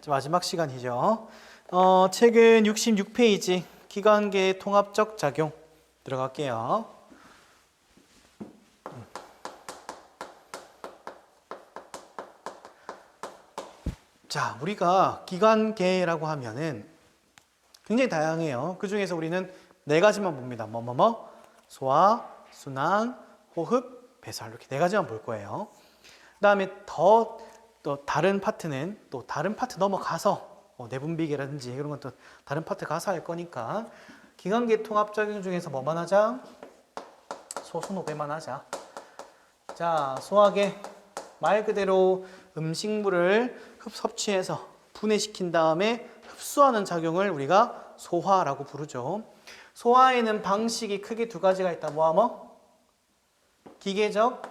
마지막 시간이죠. 책은 66페이지 기관계 통합적 작용 들어갈게요. 자, 우리가 기관계라고 하면은 굉장히 다양해요. 그 중에서 우리는 네 가지만 봅니다. 소화, 순환, 호흡, 배설 이렇게 네 가지만 볼 거예요. 그다음에 또 다른 파트는 또 다른 파트 넘어가서 내분비계라든지 그런 것도 다른 파트 가서 할 거니까 기관계 통합작용 중에서 뭐만 하자? 소수노배만 하자. 자, 소화계 말 그대로 음식물을 섭취해서 분해시킨 다음에 흡수하는 작용을 우리가 소화라고 부르죠. 소화에는 방식이 크게 두 가지가 있다. 기계적,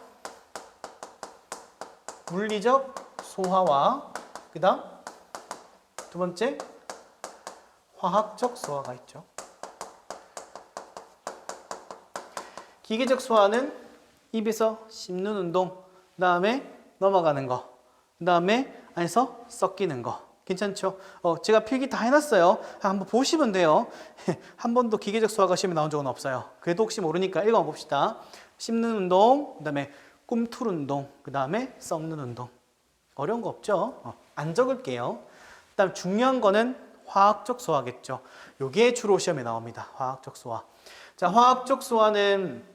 물리적 소화와 그 다음 두 번째 화학적 소화가 있죠. 기계적 소화는 입에서 씹는 운동, 그 다음에 넘어가는 거, 그 다음에 안에서 섞이는 거. 괜찮죠? 제가 필기 다 해놨어요. 한번 보시면 돼요. 한 번도 기계적 소화가 시험에 나온 적은 없어요. 그래도 혹시 모르니까 읽어봅시다. 씹는 운동, 그 다음에 꿈틀 운동, 그 다음에 썩는 운동. 어려운 거 없죠? 안 적을게요. 그 다음 중요한 거는 화학적 소화겠죠. 요게 주로 시험에 나옵니다. 화학적 소화. 자, 화학적 소화는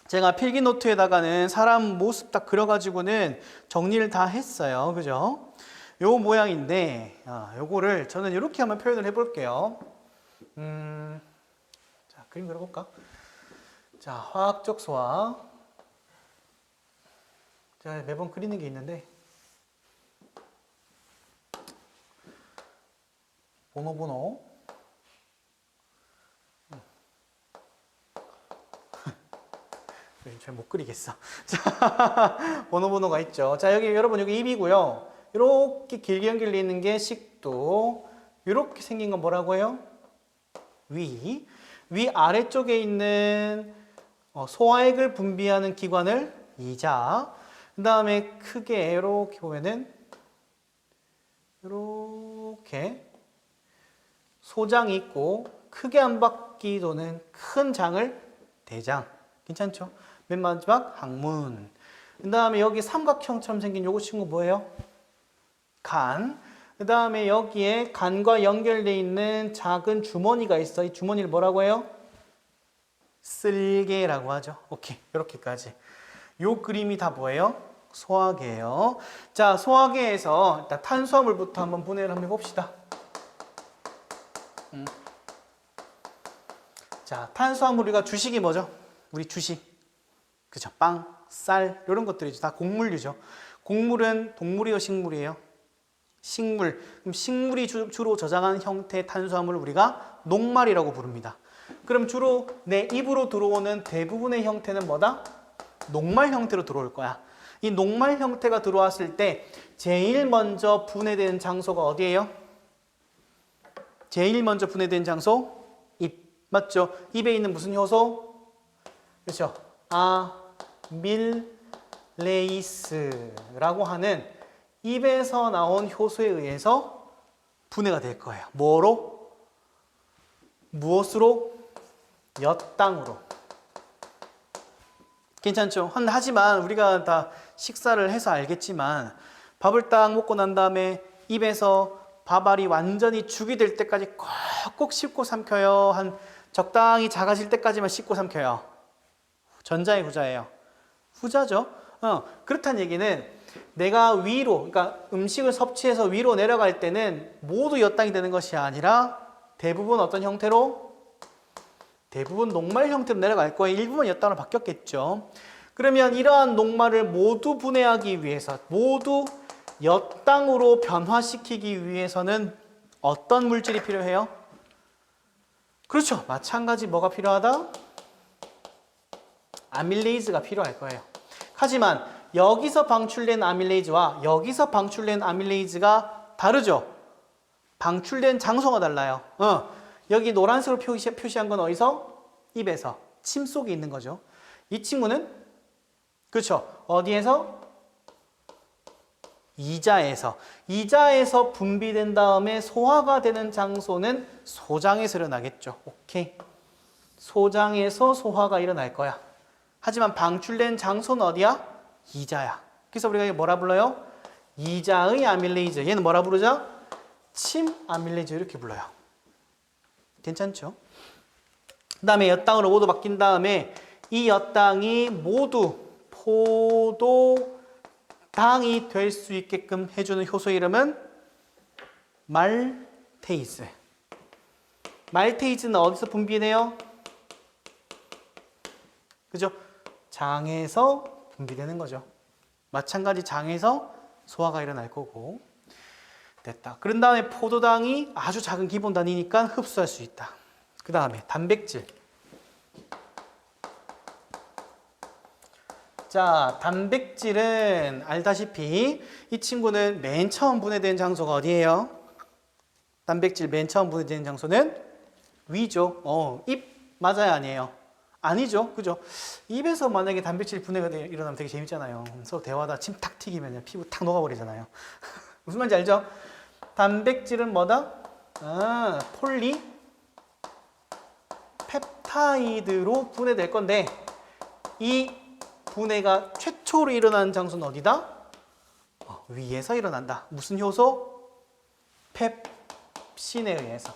제가 필기 노트에다가는 사람 모습 딱 그려가지고는 정리를 다 했어요. 그죠? 요 모양인데, 요거를 저는 이렇게 한번 표현을 해볼게요. 자, 그림 그려볼까? 자, 화학적 소화. 제가 매번 그리는 게 있는데, 번호. 잘 못 그리겠어. 자, 번호가 있죠. 자, 여러분, 여기 입이고요. 이렇게 길게 연결되어 있는 게 식도. 이렇게 생긴 건 뭐라고 해요? 위 아래쪽에 있는 소화액을 분비하는 기관을 이자. 그 다음에 크게 이렇게 보면은 이렇게 소장이 있고 크게 한 바퀴 도는 큰 장을 대장. 괜찮죠? 맨 마지막 항문. 그 다음에 여기 삼각형처럼 생긴 요거 친구 뭐예요? 간. 그 다음에 여기에 간과 연결되어 있는 작은 주머니가 있어. 이 주머니를 뭐라고 해요? 쓸개라고 하죠. 오케이. 이렇게까지. 요 그림이 다 뭐예요? 소화계예요. 자, 소화계에서 일단 탄수화물부터 한번 분해를 한번 해봅시다. 자, 탄수화물 우리가 주식이 뭐죠? 우리 주식. 그죠? 빵, 쌀 이런 것들이죠. 다 곡물류죠. 곡물은 동물이요, 식물이에요? 식물. 그럼 식물이 주로 저장하는 형태의 탄수화물을 우리가 녹말이라고 부릅니다. 그럼 주로 내 입으로 들어오는 대부분의 형태는 뭐다? 녹말 형태로 들어올 거야. 이 녹말 형태가 들어왔을 때 제일 먼저 분해되는 장소가 어디예요? 제일 먼저 분해되는 장소? 입. 맞죠? 입에 있는 무슨 효소? 그렇죠? 아밀레이스라고 하는 입에서 나온 효소에 의해서 분해가 될 거예요. 뭐로? 무엇으로? 엿당으로. 괜찮죠? 하지만 우리가 다 식사를 해서 알겠지만 밥을 딱 먹고 난 다음에 입에서 밥알이 완전히 죽이 될 때까지 꼭꼭 씹고 삼켜요. 한 적당히 작아질 때까지만 씹고 삼켜요. 전자의 후자예요? 후자죠. 그렇다는 얘기는 내가 위로, 그러니까 음식을 섭취해서 위로 내려갈 때는 모두 엿당이 되는 것이 아니라 대부분 어떤 형태로? 대부분 녹말 형태로 내려갈 거예요. 일부분 엿당으로 바뀌었겠죠. 그러면 이러한 녹말을 모두 분해하기 위해서, 모두 엿당으로 변화시키기 위해서는 어떤 물질이 필요해요? 그렇죠. 마찬가지 뭐가 필요하다? 아밀레이즈가 필요할 거예요. 하지만 여기서 방출된 아밀레이즈와 여기서 방출된 아밀레이즈가 다르죠. 방출된 장소가 달라요. 여기 노란색으로 표시한 건 어디서? 입에서. 침 속에 있는 거죠. 이 친구는 그렇죠. 어디에서? 이자에서 분비된 다음에 소화가 되는 장소는 소장에서 일어나겠죠. 오케이. 소장에서 소화가 일어날 거야. 하지만 방출된 장소는 어디야? 이자야. 그래서 우리가 이게 뭐라 불러요? 이자의 아밀레이즈. 얘는 뭐라 부르죠? 침 아밀레이즈 이렇게 불러요. 괜찮죠? 그 다음에 엿당으로 모두 바뀐 다음에 이 엿당이 모두 포도당이 될 수 있게끔 해주는 효소 이름은 말테이즈. 말테이즈는 어디서 분비돼요? 그죠? 장에서 분비되는 거죠. 마찬가지 장에서 소화가 일어날 거고. 됐다. 그런 다음에 포도당이 아주 작은 기본 단위니까 흡수할 수 있다. 그 다음에 단백질. 자, 단백질은 알다시피 이 친구는 맨 처음 분해된 장소가 어디예요? 단백질 맨 처음 분해된 장소는 위죠. 입 맞아요, 아니에요? 아니죠, 그죠? 입에서 만약에 단백질 분해가 일어나면 되게 재밌잖아요. 서로 대화하다 침 탁 튀기면 피부 탁 녹아버리잖아요. 무슨 말인지 알죠? 단백질은 뭐다? 폴리펩타이드로 분해될 건데 이 분해가 최초로 일어나는 장소는 어디다? 위에서 일어난다. 무슨 효소? 펩신에 의해서.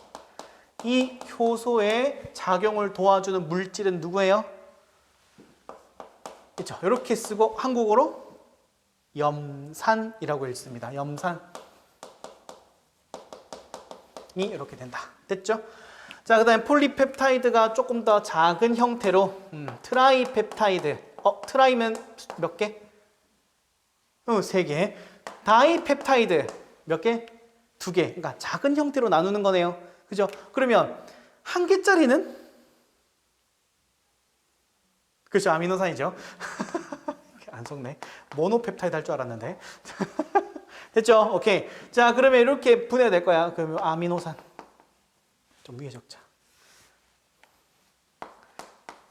이 효소의 작용을 도와주는 물질은 누구예요? 그렇죠. 이렇게 쓰고 한국어로 염산이라고 읽습니다. 염산이 이렇게 된다. 됐죠? 자, 그 다음에 폴리펩타이드가 조금 더 작은 형태로 트라이펩타이드. 트라이면 몇 개? 3개. 다이펩타이드 몇 개? 2개. 그러니까 작은 형태로 나누는 거네요. 그죠? 그러면 한 개짜리는? 그렇죠. 아미노산이죠. 안 속네. 모노펩타이드 할 줄 알았는데. 됐죠? 오케이. 자, 그러면 이렇게 분해가 될 거야. 그러면 아미노산. 좀 위에 적자.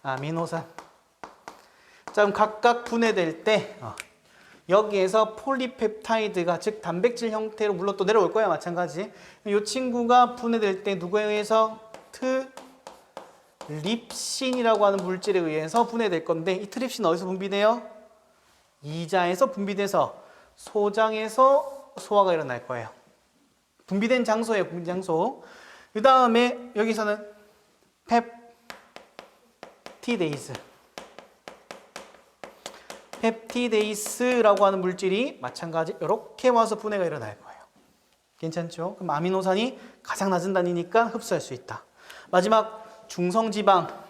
아미노산. 자, 그럼 각각 분해될 때 여기에서 폴리펩타이드가 즉 단백질 형태로 물론 또 내려올 거야. 마찬가지. 이 친구가 분해될 때 누구에 의해서? 트립신이라고 하는 물질에 의해서 분해될 건데 이 트립신 어디서 분비돼요? 이자에서 분비돼서 소장에서 소화가 일어날 거예요. 분비된 장소예요. 분비된 장소. 그 다음에 여기서는 펩티데이즈. 펩티데이스라고 하는 물질이 마찬가지 이렇게 와서 분해가 일어날 거예요. 괜찮죠? 그럼 아미노산이 가장 낮은 단위니까 흡수할 수 있다. 마지막 중성지방.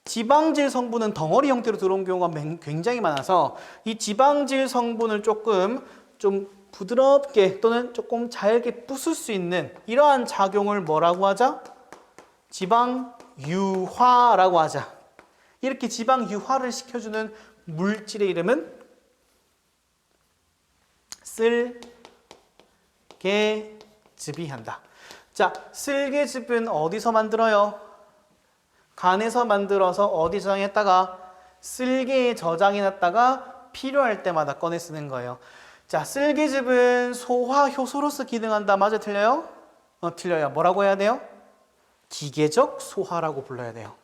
지방질 성분은 덩어리 형태로 들어온 경우가 굉장히 많아서 이 지방질 성분을 조금 좀 부드럽게 또는 조금 잘게 부술 수 있는 이러한 작용을 뭐라고 하자? 지방유화라고 하자. 이렇게 지방유화를 시켜주는 물질의 이름은 쓸개즙이 한다. 자, 쓸개즙은 어디서 만들어요? 간에서 만들어서 어디 저장했다가 쓸개에 저장해놨다가 필요할 때마다 꺼내 쓰는 거예요. 자, 쓸개즙은 소화 효소로서 기능한다. 맞아, 틀려요? 틀려요. 뭐라고 해야 돼요? 기계적 소화라고 불러야 돼요.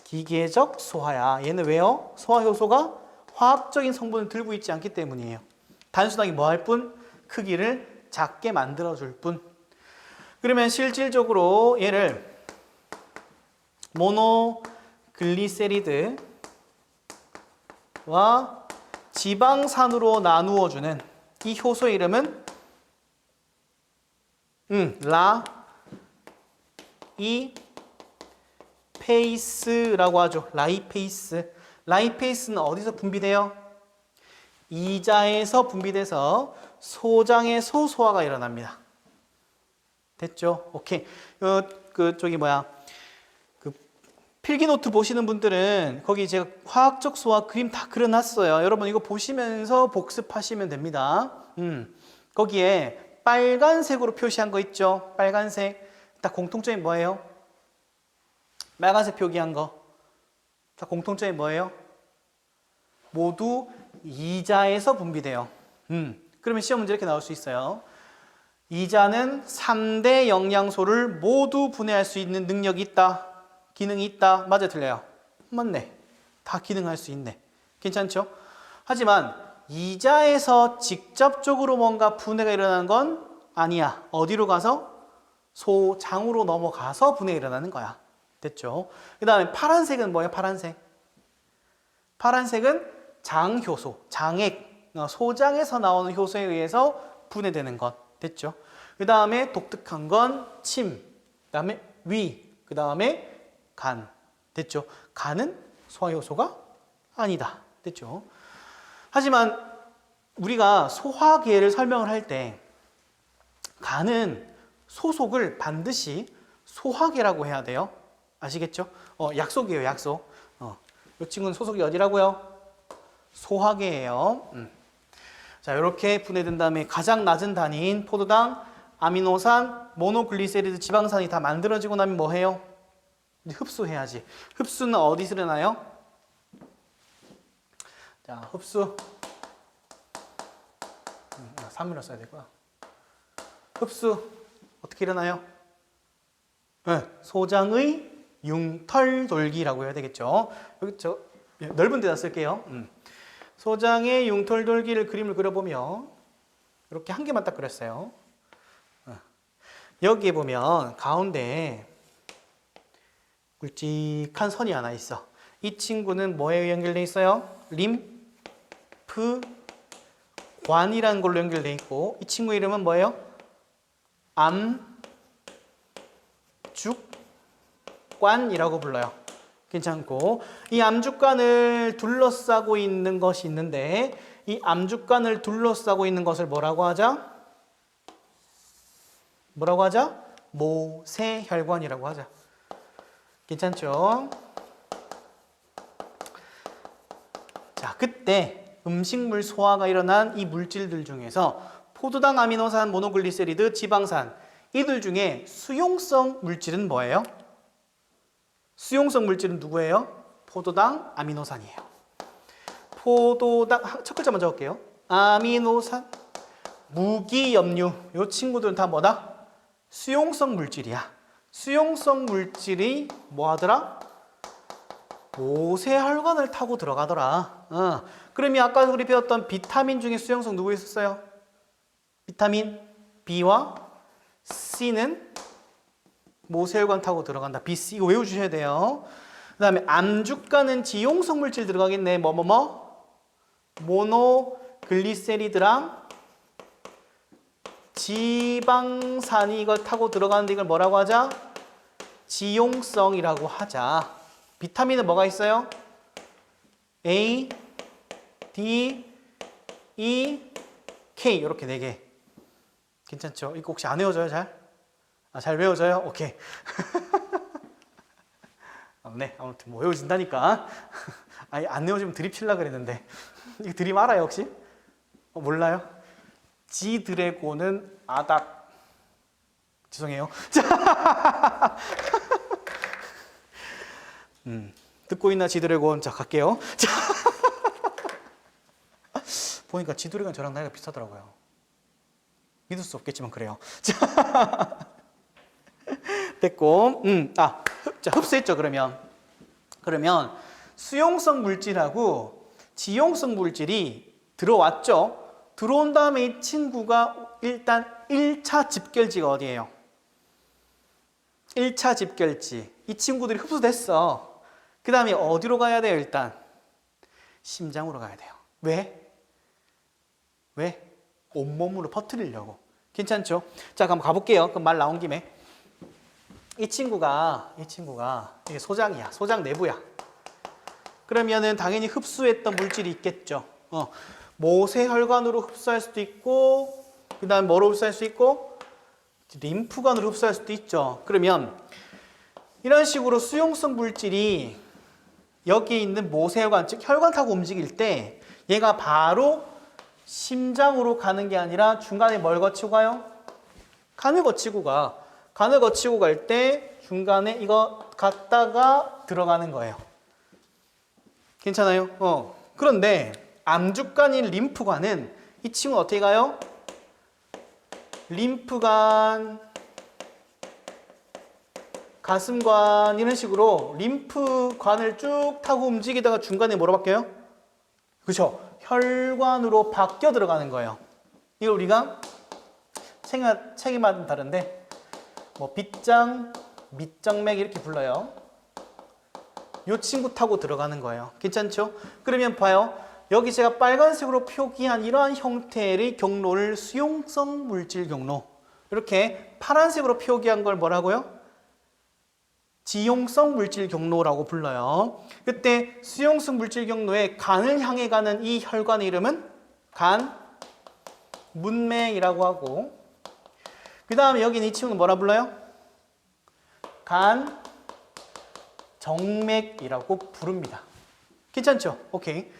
기계적 소화야. 얘는 왜요? 소화 효소가 화학적인 성분을 들고 있지 않기 때문이에요. 단순하게 뭐 할 뿐? 크기를 작게 만들어줄 뿐. 그러면 실질적으로 얘를 모노글리세리드와 지방산으로 나누어주는 이 효소의 이름은 라이페이스라고 하죠. 라이페이스. 라이페이스는 어디서 분비돼요? 이자에서 분비돼서 소장에서 소화가 일어납니다. 됐죠? 오케이. 필기노트 보시는 분들은 거기 제가 화학적 소화 그림 다 그려놨어요. 여러분 이거 보시면서 복습하시면 됩니다. 거기에 빨간색으로 표시한 거 있죠? 빨간색. 딱 공통점이 뭐예요? 빨간색 표기한 거. 자, 공통점이 뭐예요? 모두 이자에서 분비돼요. 그러면 시험 문제 이렇게 나올 수 있어요. 이자는 3대 영양소를 모두 분해할 수 있는 능력이 있다. 기능이 있다. 맞아, 틀려요? 맞네. 다 기능할 수 있네. 괜찮죠? 하지만 이자에서 직접적으로 뭔가 분해가 일어나는 건 아니야. 어디로 가서? 소장으로 넘어가서 분해가 일어나는 거야. 됐죠? 그 다음에 파란색은 뭐예요? 파란색. 파란색은 장효소, 장액, 소장에서 나오는 효소에 의해서 분해되는 것. 됐죠? 그 다음에 독특한 건 침, 그 다음에 위, 그 다음에 간. 됐죠? 간은 소화효소가 아니다. 됐죠? 하지만 우리가 소화계를 설명을 할 때 간은 소속을 반드시 소화계라고 해야 돼요. 아시겠죠? 약속이에요, 약속. 이 친구는 소속이 어디라고요? 소화계예요. 자, 이렇게 분해된 다음에 가장 낮은 단위인 포도당, 아미노산, 모노글리세리드, 지방산이 다 만들어지고 나면 뭐 해요? 흡수해야지. 흡수는 어디서 일어나요? 자, 흡수. 3으로 써야 되고요. 흡수 어떻게 일어나요? 네, 소장의 융털돌기라고 해야 되겠죠. 여기 넓은 데다 쓸게요. 소장의 융털돌기를 그림을 그려보면 이렇게 한 개만 딱 그렸어요. 여기에 보면 가운데 굵직한 선이 하나 있어. 이 친구는 뭐에 연결돼 있어요? 림프관이라는 걸로 연결돼 있고, 이 친구 이름은 뭐예요? 암죽관이라고 불러요. 괜찮고, 이 암죽관을 둘러싸고 있는 것이 있는데, 이 암죽관을 둘러싸고 있는 것을 뭐라고 하자? 뭐라고 하자? 모세혈관이라고 하자. 괜찮죠? 자, 그때 음식물 소화가 일어난 이 물질들 중에서 포도당, 아미노산, 모노글리세리드, 지방산, 이들 중에 수용성 물질은 뭐예요? 수용성 물질은 누구예요? 포도당, 아미노산이에요. 포도당, 첫 글자만 적을게요. 아미노산, 무기염류, 이 친구들은 다 뭐다? 수용성 물질이야. 수용성 물질이 뭐 하더라? 모세혈관을 타고 들어가더라. 그러면 아까 우리 배웠던 비타민 중에 수용성 누구 있었어요? 비타민 B와 C는 모세혈관 타고 들어간다. B, C 이거 외워주셔야 돼요. 그 다음에 암죽과는 지용성 물질 들어가겠네. 모노글리세리드랑 지방산이 이걸 타고 들어가는데 이걸 뭐라고 하자? 지용성이라고 하자. 비타민은 뭐가 있어요? A, D, E, K 이렇게 4개. 괜찮죠? 이거 혹시 안 외워져요? 잘 외워져요? 오케이. 네, 아무튼 뭐 외워진다니까. 아니, 안 외워지면 드립 칠라 그랬는데. 이거 드립 알아요, 혹시? 몰라요? 지드래곤은 아닥. 죄송해요. 듣고 있나 지드래곤. 자, 갈게요. 자. 보니까 지드래곤 저랑 나이가 비슷하더라고요. 믿을 수 없겠지만 그래요. 자. 됐고. 자, 흡수했죠, 그러면. 그러면 수용성 물질하고 지용성 물질이 들어왔죠. 들어온 다음에 이 친구가 일단 1차 집결지가 어디예요? 1차 집결지. 이 친구들이 흡수됐어. 그 다음에 어디로 가야 돼요, 일단? 심장으로 가야 돼요. 왜? 온몸으로 퍼뜨리려고. 괜찮죠? 자, 그럼 가볼게요. 그럼 말 나온 김에. 이 친구가 이게 소장이야. 소장 내부야. 그러면은 당연히 흡수했던 물질이 있겠죠. 모세혈관으로 흡수할 수도 있고, 그 다음 뭐로 흡수할 수 있고, 림프관으로 흡수할 수도 있죠. 그러면 이런 식으로 수용성 물질이 여기에 있는 모세혈관, 즉 혈관 타고 움직일 때 얘가 바로 심장으로 가는 게 아니라 중간에 뭘 거치고 가요? 간을 거치고 가. 간을 거치고 갈 때 중간에 이거 갔다가 들어가는 거예요. 괜찮아요? 그런데 암주간인 림프관은 이 친구는 어떻게 가요? 림프관, 가슴관 이런 식으로 림프관을 쭉 타고 움직이다가 중간에 뭐로 바뀌어요? 그렇죠? 혈관으로 바뀌어 들어가는 거예요. 이걸 우리가 책이마다 다른데 뭐 빗장, 밑장맥 이렇게 불러요. 이 친구 타고 들어가는 거예요. 괜찮죠? 그러면 봐요. 여기 제가 빨간색으로 표기한 이러한 형태의 경로를 수용성 물질 경로, 이렇게 파란색으로 표기한 걸 뭐라고요? 지용성 물질 경로라고 불러요. 그때 수용성 물질 경로에 간을 향해 가는 이 혈관의 이름은 간 문맥이라고 하고, 그 다음에 여기는 이 친구는 뭐라 불러요? 간 정맥이라고 부릅니다. 괜찮죠? 오케이.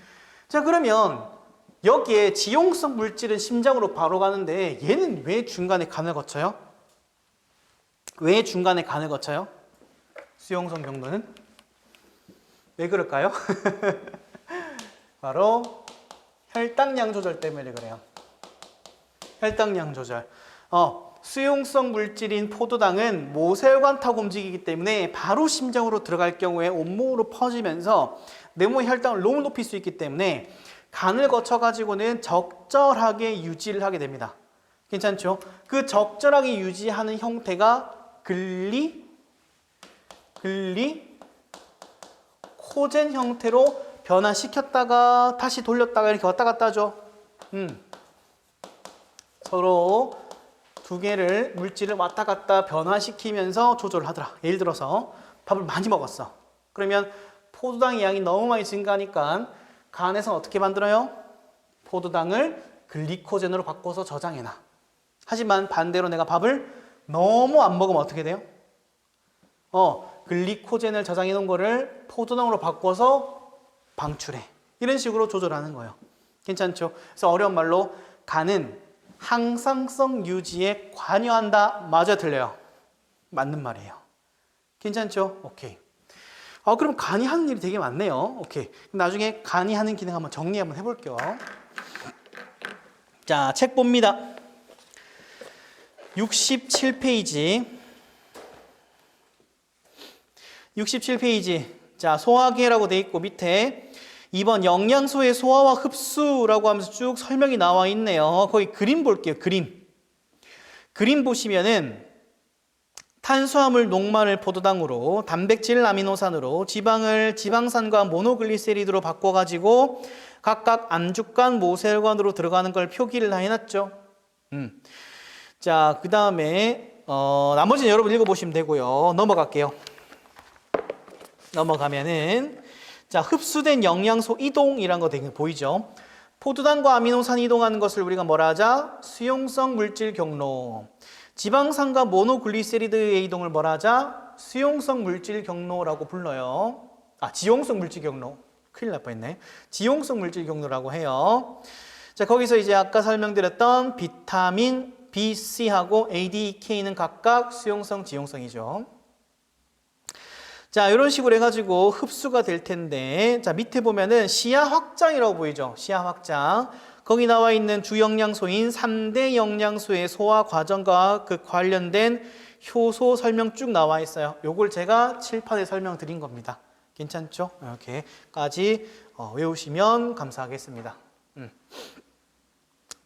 자, 그러면 여기에 지용성 물질은 심장으로 바로 가는데 얘는 왜 중간에 간을 거쳐요? 왜 중간에 간을 거쳐요? 수용성 경로는? 왜 그럴까요? 바로 혈당량 조절 때문에 그래요. 혈당량 조절. 수용성 물질인 포도당은 모세혈관 타고 움직이기 때문에 바로 심장으로 들어갈 경우에 온몸으로 퍼지면서 내 몸의 혈당을 너무 높일 수 있기 때문에 간을 거쳐가지고는 적절하게 유지를 하게 됩니다. 괜찮죠? 그 적절하게 유지하는 형태가 글리코젠 형태로 변화시켰다가 다시 돌렸다가 이렇게 왔다 갔다 하죠. 서로 두 개를 물질을 왔다 갔다 변화시키면서 조절을 하더라. 예를 들어서 밥을 많이 먹었어. 그러면 포도당의 양이 너무 많이 증가하니까 간에서 어떻게 만들어요? 포도당을 글리코젠으로 바꿔서 저장해놔. 하지만 반대로 내가 밥을 너무 안 먹으면 어떻게 돼요? 글리코젠을 저장해 놓은 거를 포도당으로 바꿔서 방출해. 이런 식으로 조절하는 거예요. 괜찮죠? 그래서 어려운 말로 간은 항상성 유지에 관여한다. 맞아, 틀려요? 맞는 말이에요. 괜찮죠? 오케이. 그럼 간이 하는 일이 되게 많네요. 오케이. 나중에 간이 하는 기능 한번 정리 한번 해볼게요. 자, 책 봅니다. 67페이지. 67페이지. 자, 소화계라고 돼 있고 밑에 2번 영양소의 소화와 흡수라고 하면서 쭉 설명이 나와 있네요. 거기 그림 볼게요. 그림 보시면은 탄수화물, 녹말을 포도당으로, 단백질, 아미노산으로, 지방을 지방산과 모노글리세리드로 바꿔가지고 각각 암주간, 모세혈관으로 들어가는 걸 표기를 다 해놨죠. 자, 그 다음에 나머지는 여러분 읽어보시면 되고요. 넘어갈게요. 넘어가면은 자, 흡수된 영양소 이동이란 거 되게 보이죠? 포도당과 아미노산이 이동하는 것을 우리가 뭐라 하자? 수용성 물질 경로. 지방산과 모노글리세리드의 이동을 뭐라 하자? 수용성 물질 경로라고 불러요. 지용성 물질 경로. 큰일 날 뻔했네. 지용성 물질 경로라고 해요. 자, 거기서 이제 아까 설명드렸던 비타민 B, C하고 A, D, K는 각각 수용성, 지용성이죠. 자, 이런 식으로 해가지고 흡수가 될 텐데, 자, 밑에 보면은 시야 확장이라고 보이죠? 시야 확장. 거기 나와 있는 주 영양소인 3대 영양소의 소화 과정과 그 관련된 효소 설명 쭉 나와 있어요. 요걸 제가 칠판에 설명드린 겁니다. 괜찮죠? 이렇게까지 외우시면 감사하겠습니다.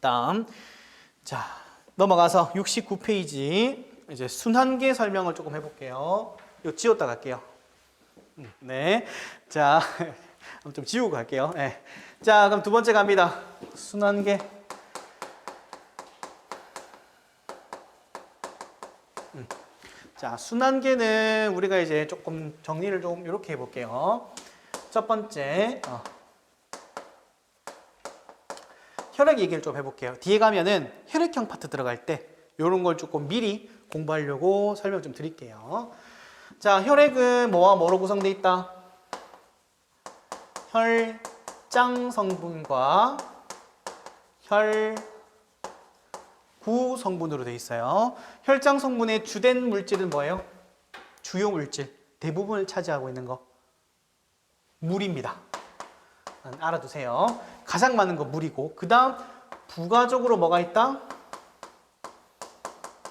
다음. 자, 넘어가서 69페이지. 이제 순환계 설명을 조금 해볼게요. 이거 지웠다 갈게요. 네. 자, 좀 지우고 갈게요. 네. 자, 그럼 두 번째 갑니다. 순환계. 자, 순환계는 우리가 이제 조금 정리를 좀 이렇게 해볼게요. 첫 번째, 혈액 얘기를 좀 해볼게요. 뒤에 가면은 혈액형 파트 들어갈 때 이런 걸 조금 미리 공부하려고 설명 좀 드릴게요. 자, 혈액은 뭐와 뭐로 구성되어 있다? 혈장 성분과 혈구 성분으로 되어 있어요. 혈장 성분의 주된 물질은 뭐예요? 주요 물질, 대부분을 차지하고 있는 거 물입니다. 알아두세요. 가장 많은 거 물이고, 그 다음 부가적으로 뭐가 있다?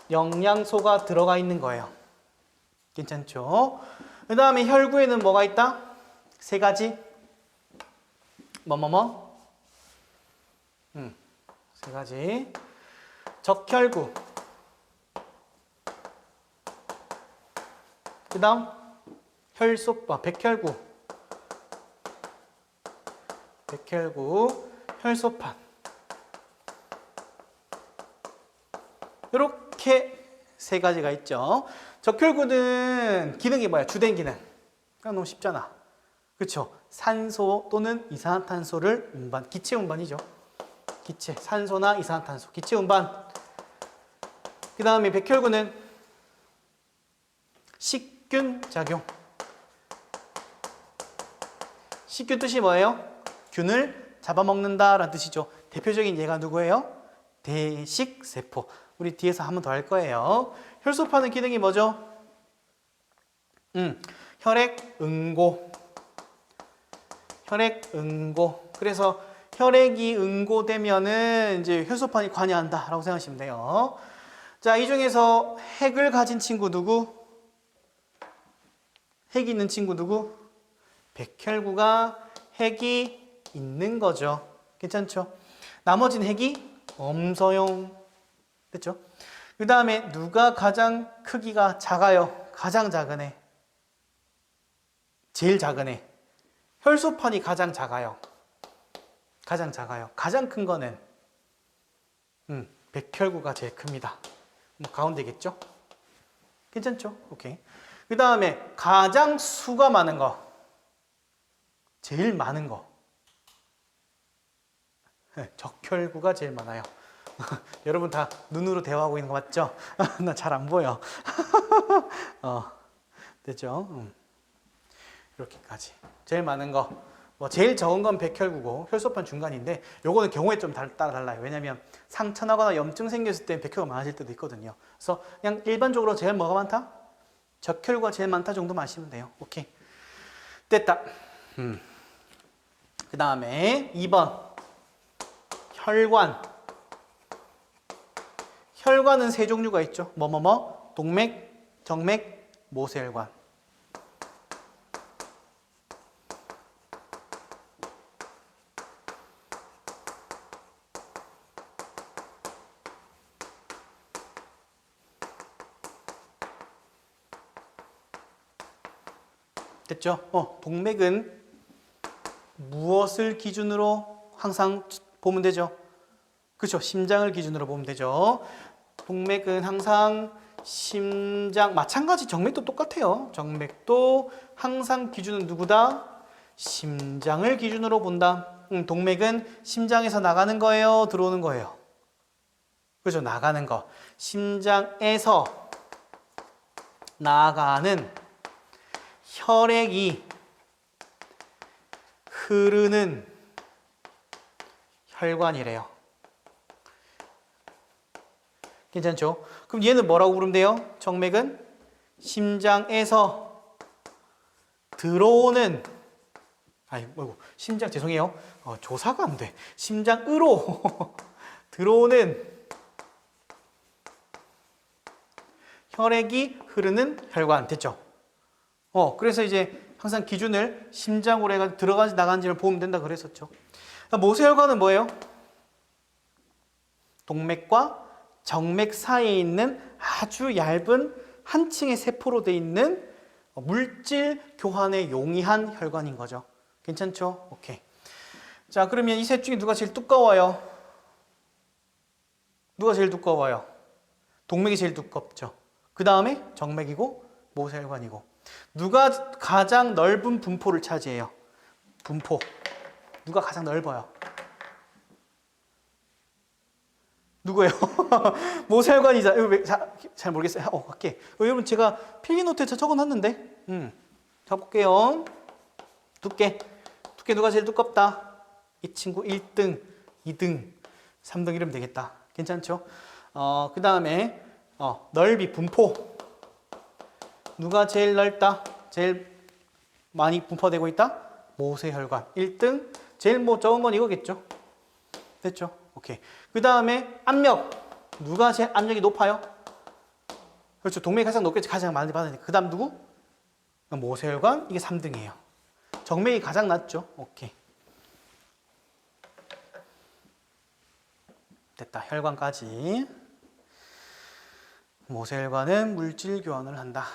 영양소가 들어가 있는 거예요. 괜찮죠? 그 다음에 혈구에는 뭐가 있다? 세 가지. 세 가지. 적혈구. 그 다음 백혈구, 혈소판. 이렇게 세 가지가 있죠. 적혈구는 기능이 뭐야? 주된 기능. 너무 쉽잖아. 그렇죠? 산소 또는 이산화탄소를 운반, 기체 운반이죠. 기체, 산소나 이산화탄소, 기체 운반. 그 다음에 백혈구는 식균 작용. 식균 뜻이 뭐예요? 균을 잡아먹는다 라는 뜻이죠. 대표적인 예가 누구예요? 대식세포. 우리 뒤에서 한 번 더 할 거예요. 혈소판의 기능이 뭐죠? 혈액응고. 그래서 혈액이 응고되면은 이제 혈소판이 관여한다 라고 생각하시면 돼요. 자, 이 중에서 핵을 가진 친구 누구? 핵이 있는 친구 누구? 백혈구가 핵이 있는 거죠. 괜찮죠? 나머지는 핵이 없어요. 됐죠? 그 다음에 누가 가장 크기가 작아요? 가장 작은 애. 제일 작은 애. 혈소판이 가장 작아요. 가장 큰 거는 백혈구가 제일 큽니다. 가운데겠죠? 괜찮죠? 오케이. 그 다음에 가장 수가 많은 거. 제일 많은 거. 적혈구가 제일 많아요. 여러분 다 눈으로 대화하고 있는 거 맞죠? 나 잘 안 보여. 됐죠? 이렇게까지. 제일 많은 거. 제일 적은 건 백혈구고 혈소판 중간인데 요거는 경우에 좀 따라 달라요. 왜냐면 상처나거나 염증 생겼을 때 백혈구가 많아질 때도 있거든요. 그래서 그냥 일반적으로 제일 뭐가 많다? 적혈구가 제일 많다 정도만 아시면 돼요. 오케이. 됐다. 그 다음에 2번. 혈관. 혈관은 세 종류가 있죠. 동맥, 정맥, 모세혈관. 됐죠? 동맥은 무엇을 기준으로 항상 보면 되죠? 그렇죠? 심장을 기준으로 보면 되죠. 동맥은 항상 심장, 마찬가지 정맥도 똑같아요. 정맥도 항상 기준은 누구다? 심장을 기준으로 본다. 동맥은 심장에서 나가는 거예요? 들어오는 거예요? 그렇죠? 나가는 거. 심장에서 나가는 혈액이 흐르는 혈관이래요. 괜찮죠? 그럼 얘는 뭐라고 부르면 돼요? 정맥은 심장에서 들어오는, 심장 죄송해요. 조사가 안 돼. 심장으로 들어오는 혈액이 흐르는 혈관. 됐죠? 그래서 이제 항상 기준을 심장으로 해가지고 들어가는지 나가는지를 보면 된다 그랬었죠. 모세혈관은 뭐예요? 동맥과 정맥 사이에 있는 아주 얇은 한 층의 세포로 되어 있는 물질 교환에 용이한 혈관인 거죠. 괜찮죠? 오케이. 자, 그러면 이 셋 중에 누가 제일 두꺼워요? 누가 제일 두꺼워요? 동맥이 제일 두껍죠. 그 다음에 정맥이고 모세혈관이고. 누가 가장 넓은 분포를 차지해요? 분포. 누가 가장 넓어요? 누구예요? 모세혈관이자. 잘 모르겠어요. 갈게. 여러분 제가 필기노트에 적어놨는데. 자 볼게요. 두께 누가 제일 두껍다? 이 친구 1등, 2등, 3등 이러면 되겠다. 괜찮죠? 그 다음에 넓이, 분포. 누가 제일 넓다? 제일 많이 분포되고 있다? 모세혈관 1등, 제일 뭐 적은 건 이거겠죠. 됐죠? 오케이. 그 다음에 압력. 누가 제일 압력이 높아요? 그렇죠. 동맥이 가장 높겠지. 가장 많이 받으니까. 그 다음 누구? 모세혈관. 이게 3등이에요. 정맥이 가장 낮죠. 오케이. 됐다. 혈관까지. 모세혈관은 물질 교환을 한다.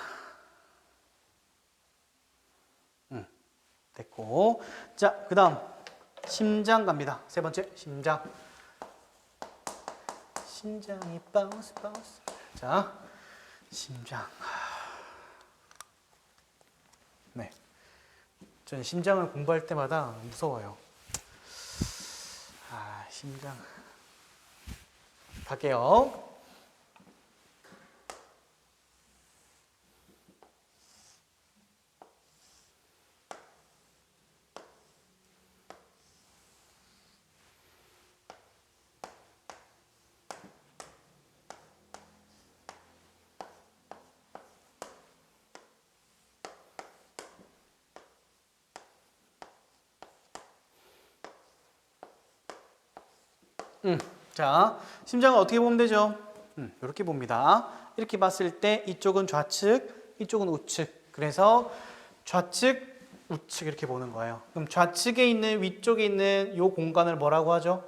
됐고. 자, 그 다음 심장 갑니다. 세 번째 심장. 심장이 바운스 바운스. 자, 심장. 네. 저는 심장을 공부할 때마다 무서워요. 심장. 갈게요. 자, 심장을 어떻게 보면 되죠? 이렇게 봅니다. 이렇게 봤을 때 이쪽은 좌측, 이쪽은 우측. 그래서 좌측, 우측 이렇게 보는 거예요. 그럼 좌측에 있는 위쪽에 있는 이 공간을 뭐라고 하죠?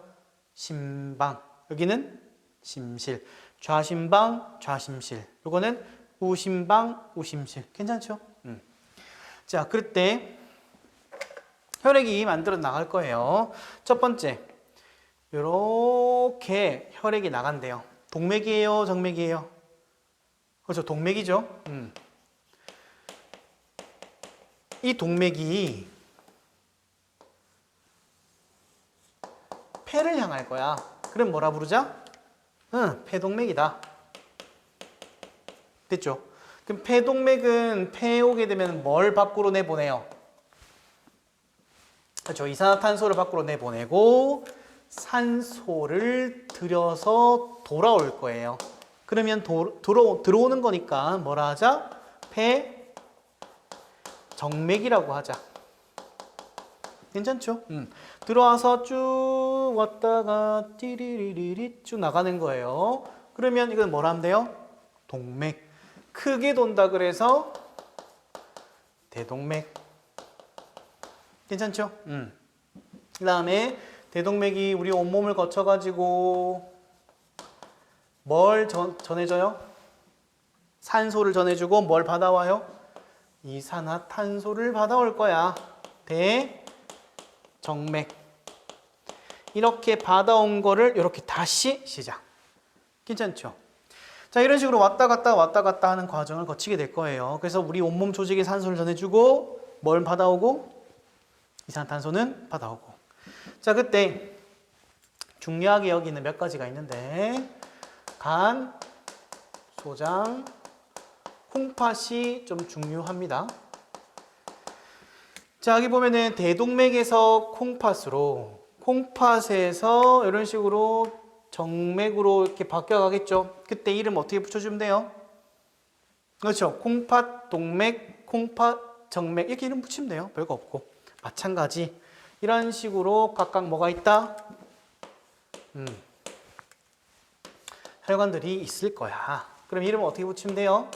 심방. 여기는 심실. 좌심방, 좌심실. 요거는 우심방, 우심실. 괜찮죠? 자, 그럴 때 혈액이 만들어 나갈 거예요. 첫 번째. 이렇게 혈액이 나간대요. 동맥이에요, 정맥이에요? 그렇죠, 동맥이죠. 이 동맥이 폐를 향할 거야. 그럼 뭐라 부르자? 폐동맥이다. 됐죠? 그럼 폐동맥은 폐에 오게 되면 뭘 밖으로 내보내요? 그렇죠, 이산화탄소를 밖으로 내보내고 산소를 들여서 돌아올 거예요. 그러면 들어오는 거니까 뭐라 하자? 폐정맥이라고 하자. 괜찮죠? 들어와서 쭉 왔다가 띠리리리리 쭉 나가는 거예요. 그러면 이건 뭐라 하면 돼요? 동맥. 크게 돈다 그래서 대동맥. 괜찮죠? 그 다음에 대동맥이 우리 온몸을 거쳐가지고 뭘 전해줘요? 산소를 전해주고 뭘 받아와요? 이산화탄소를 받아올 거야. 대정맥. 이렇게 받아온 거를 이렇게 다시 시작. 괜찮죠? 자, 이런 식으로 왔다 갔다 하는 과정을 거치게 될 거예요. 그래서 우리 온몸 조직에 산소를 전해주고 뭘 받아오고? 이산화탄소는 받아오고. 자, 그때 중요하게 여기는 몇 가지가 있는데 간, 소장, 콩팥이 좀 중요합니다. 자, 여기 보면은 대동맥에서 콩팥으로, 콩팥에서 이런 식으로 정맥으로 이렇게 바뀌어 가겠죠. 그때 이름 어떻게 붙여주면 돼요? 그렇죠. 콩팥, 동맥, 콩팥, 정맥 이렇게 이름 붙이면 돼요. 별거 없고. 마찬가지. 이런 식으로 각각 뭐가 있다? 혈관들이 있을 거야. 그럼 이름 어떻게 붙이면 돼요?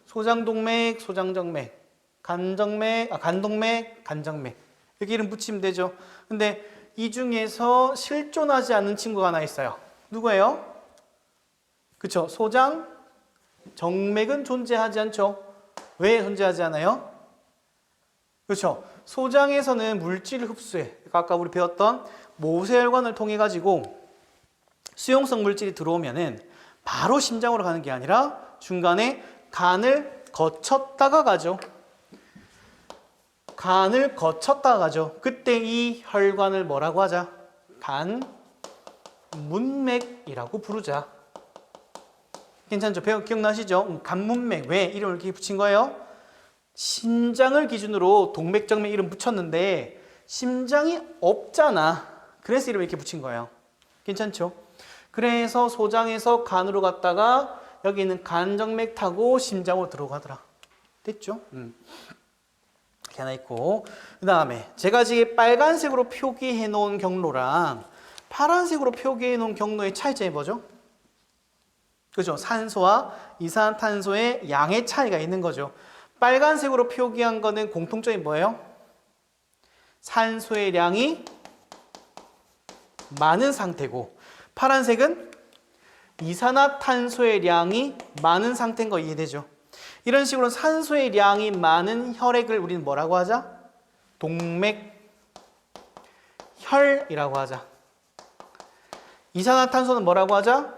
소장동맥, 소장정맥, 간동맥, 간정맥. 이렇게 이름 붙이면 되죠. 근데 이 중에서 실존하지 않는 친구가 하나 있어요. 누구예요? 그쵸? 소장, 정맥은 존재하지 않죠. 왜 존재하지 않아요? 그렇죠. 소장에서는 물질을 흡수해. 그러니까 아까 우리 배웠던 모세혈관을 통해 가지고 수용성 물질이 들어오면은 바로 심장으로 가는 게 아니라 중간에 간을 거쳤다가 가죠. 간을 거쳤다가 가죠. 그때 이 혈관을 뭐라고 하자? 간문맥이라고 부르자. 괜찮죠? 기억나시죠? 간문맥. 왜 이름을 이렇게 붙인 거예요? 심장을 기준으로 동맥, 정맥 이름 붙였는데 심장이 없잖아. 그래서 이름을 이렇게 붙인 거예요. 괜찮죠? 그래서 소장에서 간으로 갔다가 여기 있는 간정맥 타고 심장으로 들어가더라. 됐죠? 이렇게 하나 있고, 그 다음에 제가 지금 빨간색으로 표기해 놓은 경로랑 파란색으로 표기해 놓은 경로의 차이점이 뭐죠? 그죠? 산소와 이산화탄소의 양의 차이가 있는 거죠. 빨간색으로 표기한 거는 공통점이 뭐예요? 산소의 양이 많은 상태고, 파란색은 이산화탄소의 양이 많은 상태인 거 이해되죠? 이런 식으로 산소의 양이 많은 혈액을 우리는 뭐라고 하자? 동맥혈이라고 하자. 이산화탄소는 뭐라고 하자?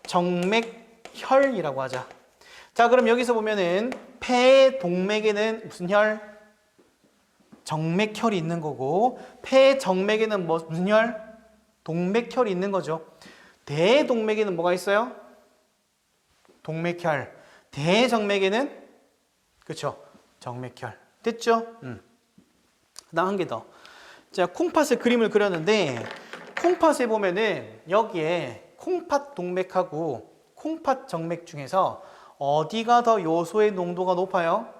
정맥혈이라고 하자. 자, 그럼 여기서 보면은 폐 동맥에는 무슨 혈? 정맥혈이 있는 거고, 폐 정맥에는 무슨 혈? 동맥혈이 있는 거죠. 대동맥에는 뭐가 있어요? 동맥혈. 대정맥에는 그렇죠? 정맥혈. 됐죠? 그다음 한 개 더. 자, 콩팥의 그림을 그렸는데 콩팥에 보면은 여기에 콩팥 동맥하고 콩팥 정맥 중에서 어디가 더 요소의 농도가 높아요?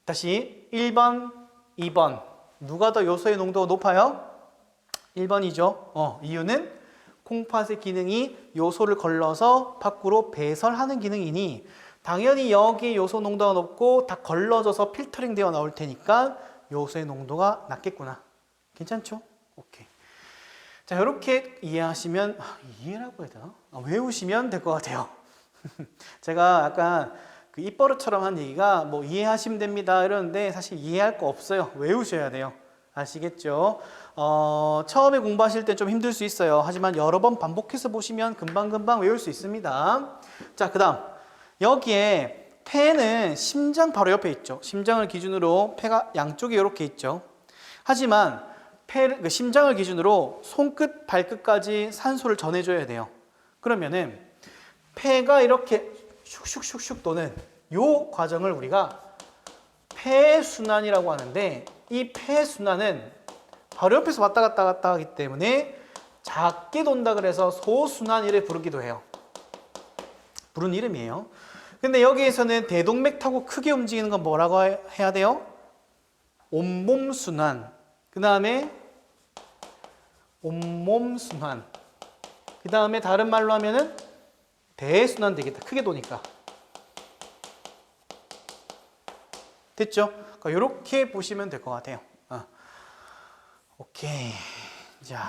다시 1번, 2번. 누가 더 요소의 농도가 높아요? 1번이죠. 이유는 콩팥의 기능이 요소를 걸러서 밖으로 배설하는 기능이니 당연히 여기 요소 농도가 높고 다 걸러져서 필터링 되어 나올 테니까 요소의 농도가 낮겠구나. 괜찮죠? 오케이. 자, 이렇게 이해하시면, 이해라고 해야 되나? 외우시면 될 것 같아요. 제가 약간 그 입버릇처럼 한 얘기가 뭐 이해하시면 됩니다 이러는데 사실 이해할 거 없어요. 외우셔야 돼요. 아시겠죠? 처음에 공부하실 때 좀 힘들 수 있어요. 하지만 여러 번 반복해서 보시면 금방금방 외울 수 있습니다. 자, 그 다음 여기에 폐는 심장 바로 옆에 있죠. 심장을 기준으로 폐가 양쪽에 이렇게 있죠. 하지만 심장을 기준으로 손끝, 발끝까지 산소를 전해줘야 돼요. 그러면은 폐가 이렇게 슉슉슉슉 도는 요 과정을 우리가 폐순환이라고 하는데, 이 폐순환은 바로 옆에서 왔다 갔다 하기 때문에 작게 돈다 그래서 소순환이를 부르기도 해요. 부른 이름이에요. 근데 여기에서는 대동맥 타고 크게 움직이는 건 뭐라고 해야 돼요? 온몸순환. 그 다음에 온몸순환. 그 다음에 다른 말로 하면은 대순환 되겠다. 크게 도니까. 됐죠? 그러니까 이렇게 보시면 될 것 같아요. 오케이. 자,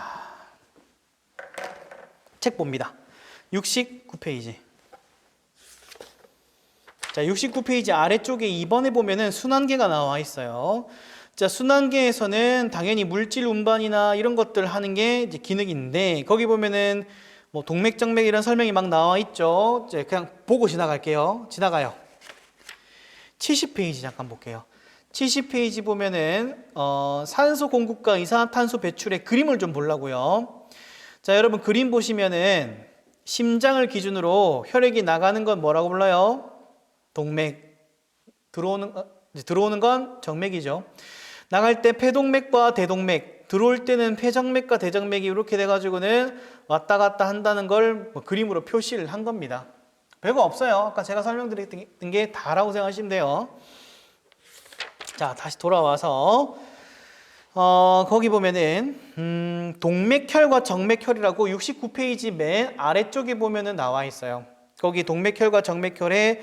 책 봅니다. 69페이지. 자, 69페이지 아래쪽에 2번에 보면은 순환계가 나와 있어요. 자, 순환계에서는 당연히 물질 운반이나 이런 것들 하는 게 이제 기능인데, 거기 보면은 뭐 동맥, 정맥 이런 설명이 막 나와 있죠. 이제 그냥 보고 지나갈게요. 지나가요. 70페이지 잠깐 볼게요. 70페이지 보면은 산소 공급과 이산화탄소 배출의 그림을 좀 보려고요. 자, 여러분 그림 보시면은 심장을 기준으로 혈액이 나가는 건 뭐라고 불러요? 동맥. 들어오는 건 정맥이죠. 나갈 때 폐동맥과 대동맥, 들어올 때는 폐정맥과 대정맥이 이렇게 돼가지고는 왔다 갔다 한다는 걸 그림으로 표시를 한 겁니다. 별거 없어요. 아까 제가 설명드렸던 게 다라고 생각하시면 돼요. 자, 다시 돌아와서 거기 보면은 동맥혈과 정맥혈이라고 69페이지 맨 아래쪽에 보면은 나와 있어요. 거기 동맥혈과 정맥혈의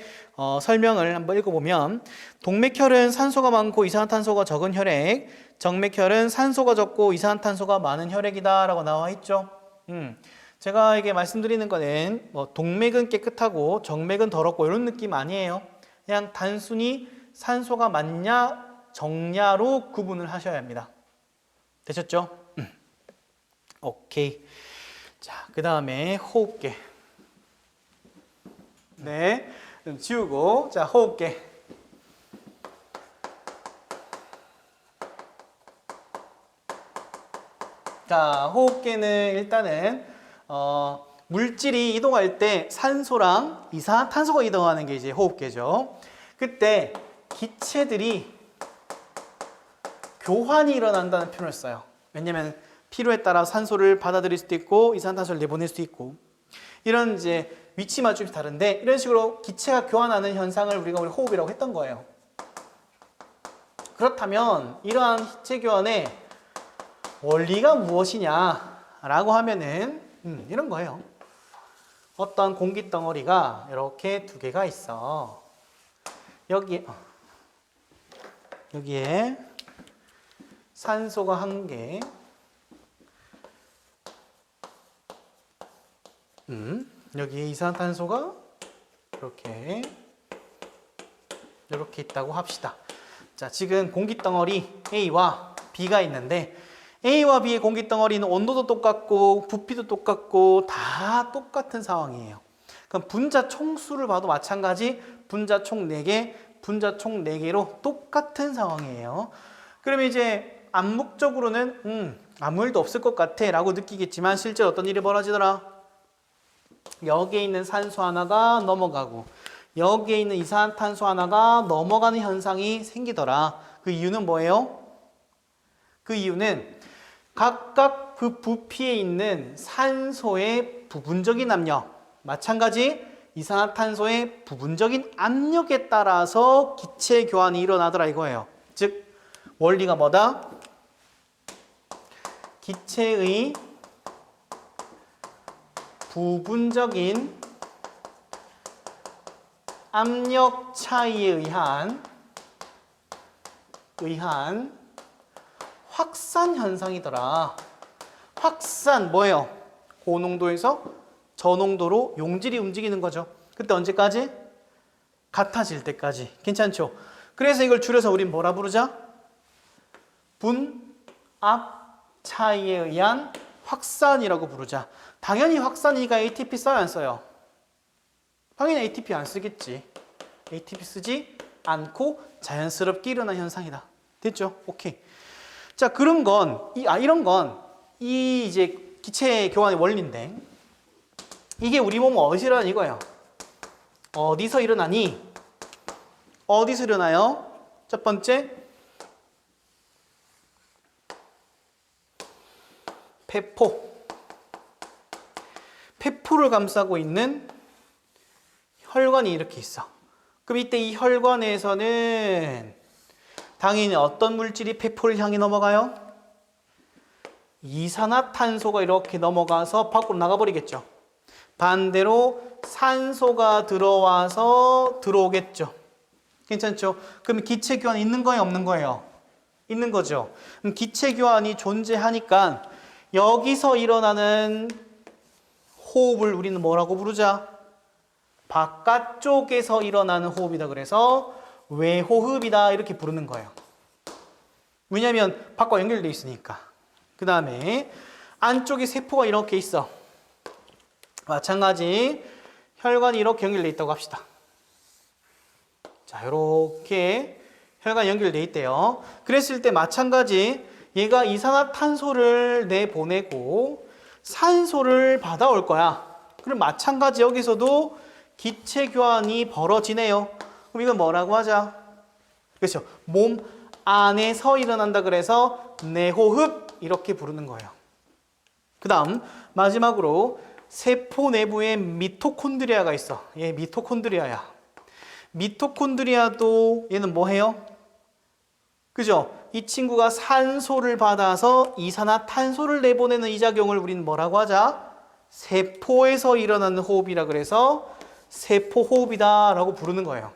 설명을 한번 읽어보면, 동맥혈은 산소가 많고 이산화탄소가 적은 혈액, 정맥혈은 산소가 적고 이산화탄소가 많은 혈액이다 라고 나와 있죠. 제가 이게 말씀드리는 거는 뭐 동맥은 깨끗하고 정맥은 더럽고 이런 느낌 아니에요. 그냥 단순히 산소가 많냐 적냐로 구분을 하셔야 합니다. 되셨죠? 오케이. 자, 그 다음에 호흡계. 네, 좀 지우고, 자, 호흡계. 자, 호흡계는 일단은 물질이 이동할 때 산소랑 이산화탄소가 이동하는 게 이제 호흡계죠. 그때 기체들이 교환이 일어난다는 표현을 써요. 왜냐면 필요에 따라 산소를 받아들일 수도 있고 이산화탄소를 내보낼 수도 있고, 이런 이제 위치만 좀 다른데 이런 식으로 기체가 교환하는 현상을 우리 호흡이라고 했던 거예요. 그렇다면 이러한 기체 교환의 원리가 무엇이냐라고 하면은 이런 거예요. 어떤 공기 덩어리가 이렇게 두 개가 있어. 여기에 산소가 한 개, 여기에 이산화탄소가 이렇게 있다고 합시다. 자, 지금 공기 덩어리 A와 B가 있는데 A와 B의 공기 덩어리는 온도도 똑같고 부피도 똑같고 다 똑같은 상황이에요. 그럼 분자 총수를 봐도 마찬가지 분자 총 4개, 분자 총 4개로 똑같은 상황이에요. 그러면 이제 암묵적으로는 아무 일도 없을 것 같아 라고 느끼겠지만 실제로 어떤 일이 벌어지더라? 여기에 있는 산소 하나가 넘어가고 여기에 있는 이산화탄소 하나가 넘어가는 현상이 생기더라. 그 이유는 뭐예요? 그 이유는 각각 그 부피에 있는 산소의 부분적인 압력, 마찬가지 이산화탄소의 부분적인 압력에 따라서 기체 교환이 일어나더라 이거예요. 즉 원리가 뭐다? 기체의 부분적인 압력 차이에 의한 확산 현상이더라. 확산 뭐예요? 고농도에서 저농도로 용질이 움직이는 거죠. 그때 언제까지? 같아질 때까지. 괜찮죠? 그래서 이걸 줄여서 우린 뭐라 부르자? 분압 차이에 의한 확산이라고 부르자. 당연히 확산이니까 ATP 써요, 안 써요? 당연히 ATP 안 쓰겠지. ATP 쓰지 않고 자연스럽게 일어난 현상이다. 됐죠? 오케이. 자, 이런 건 이제 기체 교환의 원리인데 이게 우리 몸은 어디서 일어나는 이거예요. 어디서 일어나니? 어디서 일어나요? 첫 번째, 폐포를 감싸고 있는 혈관이 이렇게 있어. 그럼 이때 이 혈관에서는 당연히 어떤 물질이 폐포를 향해 넘어가요? 이산화탄소가 이렇게 넘어가서 밖으로 나가버리겠죠. 반대로 산소가 들어오겠죠. 괜찮죠? 그럼 기체 교환이 있는 거예요, 없는 거예요? 있는 거죠. 그럼 기체 교환이 존재하니까 여기서 일어나는 호흡을 우리는 뭐라고 부르자? 바깥쪽에서 일어나는 호흡이다. 그래서 외호흡이다 이렇게 부르는 거예요. 왜냐하면 밖과 연결되어 있으니까. 그 다음에 안쪽에 세포가 이렇게 있어. 마찬가지 혈관이 이렇게 연결되어 있다고 합시다. 자, 이렇게 혈관이 연결되어 있대요. 그랬을 때 마찬가지 얘가 이산화탄소를 내보내고 산소를 받아올 거야. 그럼 마찬가지 여기서도 기체 교환이 벌어지네요. 그럼 이건 뭐라고 하자? 그렇죠. 몸 안에서 일어난다 그래서 내호흡 이렇게 부르는 거예요. 그 다음 마지막으로 세포 내부에 미토콘드리아가 있어. 얘 미토콘드리아야. 미토콘드리아도 얘는 뭐 해요? 그죠? 이 친구가 산소를 받아서 이산화탄소를 내보내는 이 작용을 우리는 뭐라고 하자? 세포에서 일어나는 호흡이라 그래서 세포호흡이다 라고 부르는 거예요.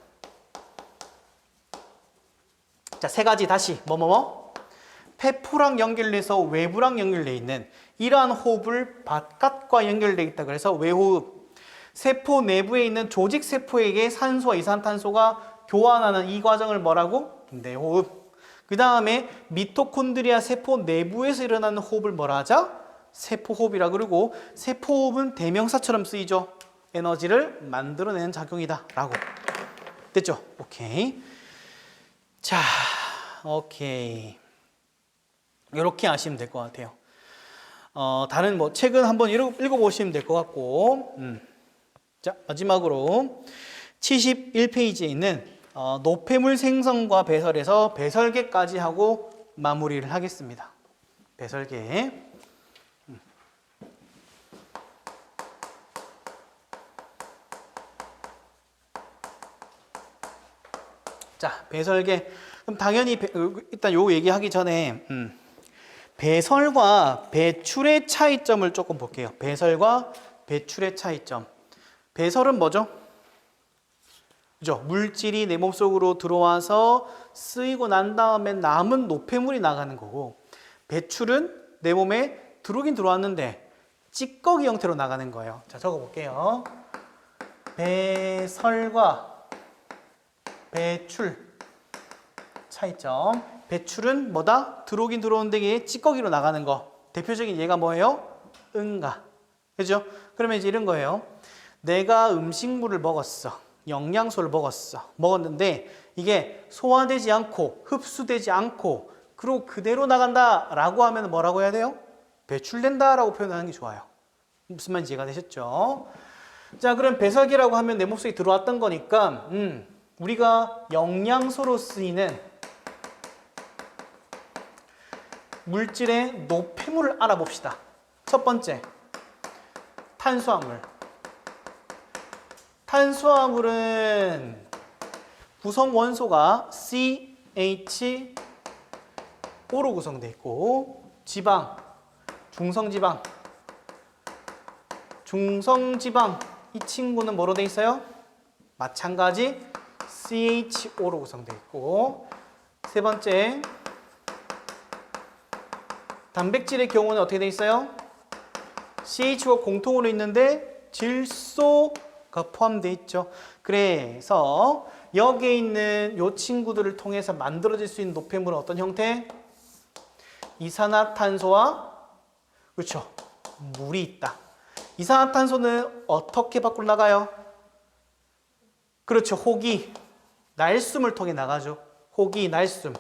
자, 세 가지 다시 폐포랑 연결돼서 외부랑 연결돼 있는 이러한 호흡을 바깥과 연결돼 있다 그래서 외호흡. 세포 내부에 있는 조직 세포에게 산소와 이산탄소가 교환하는 이 과정을 뭐라고? 내호흡. 그 다음에 미토콘드리아 세포 내부에서 일어나는 호흡을 뭐라 하자? 세포호흡이라 그러고 세포호흡은 대명사처럼 쓰이죠. 에너지를 만들어내는 작용이다 라고. 됐죠? 오케이. 자, 오케이. 이렇게 아시면 될 것 같아요. 다른 책은 한번 읽어보시면 될 것 같고. 자, 마지막으로 71페이지에 있는 노폐물 생성과 배설에서 배설계까지 하고 마무리를 하겠습니다. 배설계. 자, 배설계. 그럼 당연히 일단 요 얘기하기 전에 배설과 배출의 차이점을 조금 볼게요. 배설과 배출의 차이점. 배설은 뭐죠? 그죠? 물질이 내 몸속으로 들어와서 쓰이고 난 다음에 남은 노폐물이 나가는 거고, 배출은 내 몸에 들어오긴 들어왔는데 찌꺼기 형태로 나가는 거예요. 자, 적어볼게요. 배설과 배출 차이점. 배출은 뭐다? 들어오긴 들어오는데 이게 찌꺼기로 나가는 거. 대표적인 예가 뭐예요? 응가. 그죠? 그러면 이제 이런 거예요. 내가 음식물을 먹었어. 영양소를 먹었어. 먹었는데 이게 소화되지 않고 흡수되지 않고 그리고 그대로 나간다라고 하면 뭐라고 해야 돼요? 배출된다라고 표현하는 게 좋아요. 무슨 말인지 이해가 되셨죠? 자, 그럼 배설기라고 하면 내 몸속에 들어왔던 거니까 우리가 영양소로 쓰이는 물질의 노폐물을 알아봅시다. 첫 번째, 탄수화물. 탄수화물은 구성 원소가 CHO로 구성되어 있고, 지방, 중성지방. 중성지방, 이 친구는 뭐로 되어 있어요? 마찬가지 CHO로 구성되어 있고, 세 번째, 단백질의 경우는 어떻게 되어 있어요? CH가 공통으로 있는데 질소가 포함되어 있죠. 그래서 여기에 있는 이 친구들을 통해서 만들어질 수 있는 노폐물은 어떤 형태? 이산화탄소와 그렇죠, 물이 있다. 이산화탄소는 어떻게 밖으로 나가요? 그렇죠, 호기, 날숨을 통해 나가죠. 호기, 날숨.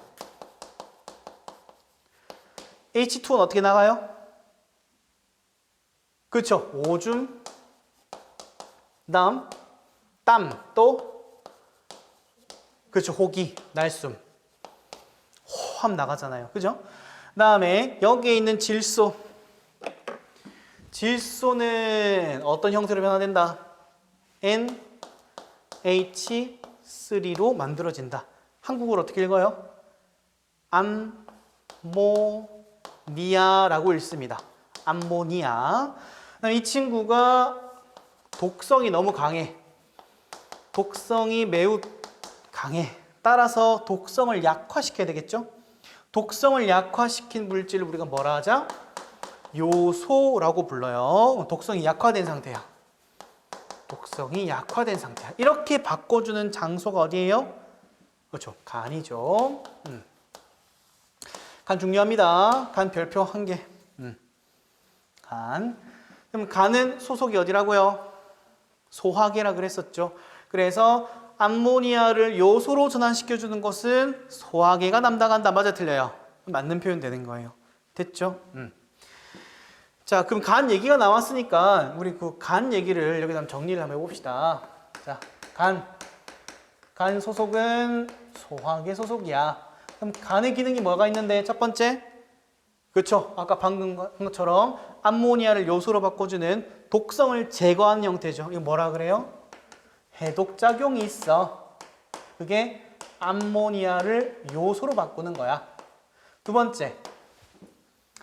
H2는 어떻게 나가요? 그렇죠, 오줌, 땀, 또 그렇죠, 호기, 날숨, 호함 나가잖아요. 그죠? 다음에 여기에 있는 질소. 질소는 어떤 형태로 변화된다? NH3로 만들어진다. 한국어로 어떻게 읽어요? 암모니아라고 읽습니다. 암모니아. 이 친구가 독성이 너무 강해. 독성이 매우 강해. 따라서 독성을 약화시켜야 되겠죠? 독성을 약화시킨 물질을 우리가 뭐라 하자? 요소라고 불러요. 독성이 약화된 상태야. 독성이 약화된 상태야. 이렇게 바꿔주는 장소가 어디예요? 그렇죠, 간이죠. 간 중요합니다. 간 별표 1개. 간. 그럼 간은 소속이 어디라고요? 소화계라 그랬었죠. 그래서 암모니아를 요소로 전환시켜주는 것은 소화계가 담당한다. 맞아, 틀려요? 맞는 표현 되는 거예요. 됐죠? 자, 그럼 간 얘기가 나왔으니까 우리 그 간 얘기를 여기다 정리를 한번 해봅시다. 자, 간 소속은 소화계 소속이야. 그럼 간의 기능이 뭐가 있는데? 첫 번째, 그렇죠, 아까 방금 한 것처럼 암모니아를 요소로 바꿔주는 독성을 제거하는 형태죠. 이거 뭐라 그래요? 해독작용이 있어. 그게 암모니아를 요소로 바꾸는 거야. 두 번째,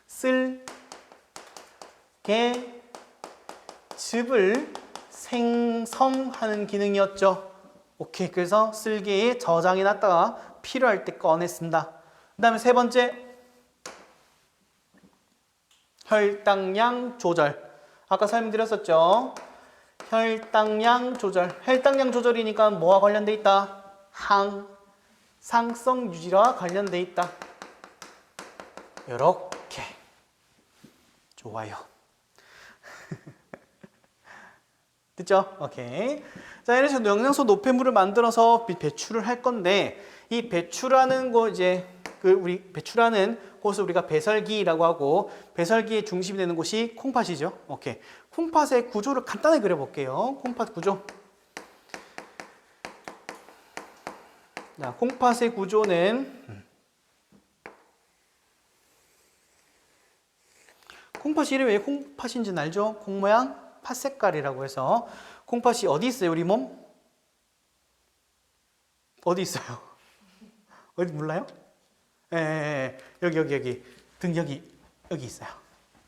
쓸개즙을 생성하는 기능이었죠. 오케이, 그래서 쓸개에 저장해 놨다가 필요할 때 꺼내 쓴다. 그 다음에 세 번째, 혈당량 조절. 아까 설명드렸었죠. 혈당량 조절. 혈당량 조절이니까 뭐와 관련돼 있다? 항상성 유지와 관련돼 있다. 이렇게. 좋아요. 됐죠? 오케이. 자, 이런 식으로 영양소 노폐물을 만들어서 배출을 할 건데, 이 배출하는 거 이제 우리 배출하는 곳을 우리가 배설기라고 하고, 배설기의 중심이 되는 곳이 콩팥이죠. 오케이. 콩팥의 구조를 간단하게 그려볼게요. 콩팥 구조. 자, 콩팥의 구조는 콩팥이 이름이 왜 콩팥인지는 알죠? 콩 모양 팥 색깔이라고 해서. 콩팥이 어디 있어요, 우리 몸? 어디 있어요? 어디 몰라요? 예, 예, 예. 여기 등 여기 있어요.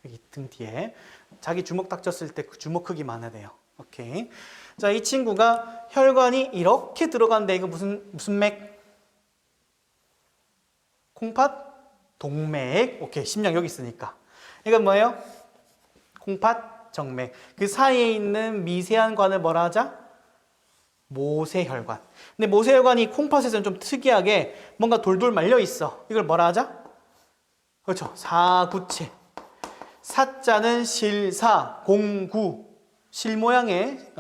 여기 등 뒤에 자기 주먹 딱 졌을 때 그 주먹 크기만 해야 돼요. 오케이. 자, 이 친구가 혈관이 이렇게 들어간데 이거 무슨 맥? 콩팥? 동맥. 오케이. 심장 여기 있으니까. 이건 뭐예요? 콩팥, 정맥. 그 사이에 있는 미세한 관을 뭐라 하자? 모세혈관. 근데 모세혈관이 콩팥에서는 좀 특이하게 뭔가 돌돌 말려 있어. 이걸 뭐라 하자? 그렇죠. 사구체. 사자는 실사, 공구, 실 모양의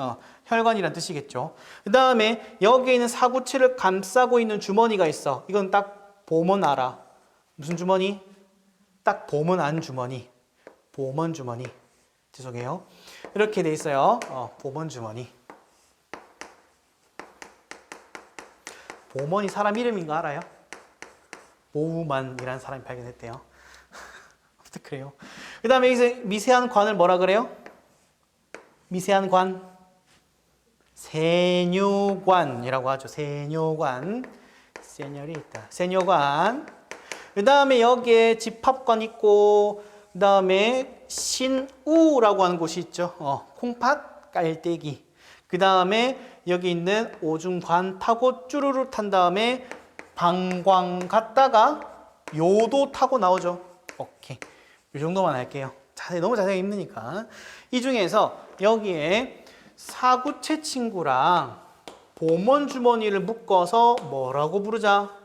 혈관이란 뜻이겠죠. 그 다음에 여기에 있는 사구체를 감싸고 있는 주머니가 있어. 이건 딱 보면 알아. 무슨 주머니? 딱 보면 안 주머니. 보면 주머니. 죄송해요. 이렇게 돼 있어요. 보면 주머니. 보먼이 사람 이름인 거 알아요? 보우만이라는 사람이 발견했대요. 아무튼 그래요. 그 다음에 여기서 미세한 관을 뭐라 그래요? 미세한 관. 세뇨관이라고 하죠. 세뇨관. 세뇨리타. 세뇨관. 그 다음에 여기에 집합관 있고, 그 다음에 신우라고 하는 곳이 있죠. 콩팥, 깔때기. 그 다음에 여기 있는 오줌관 타고 쭈루루 탄 다음에 방광 갔다가 요도 타고 나오죠. 오케이. 이 정도만 할게요. 너무 자세히 힘드니까. 이 중에서 여기에 사구체 친구랑 보먼 주머니를 묶어서 뭐라고 부르자?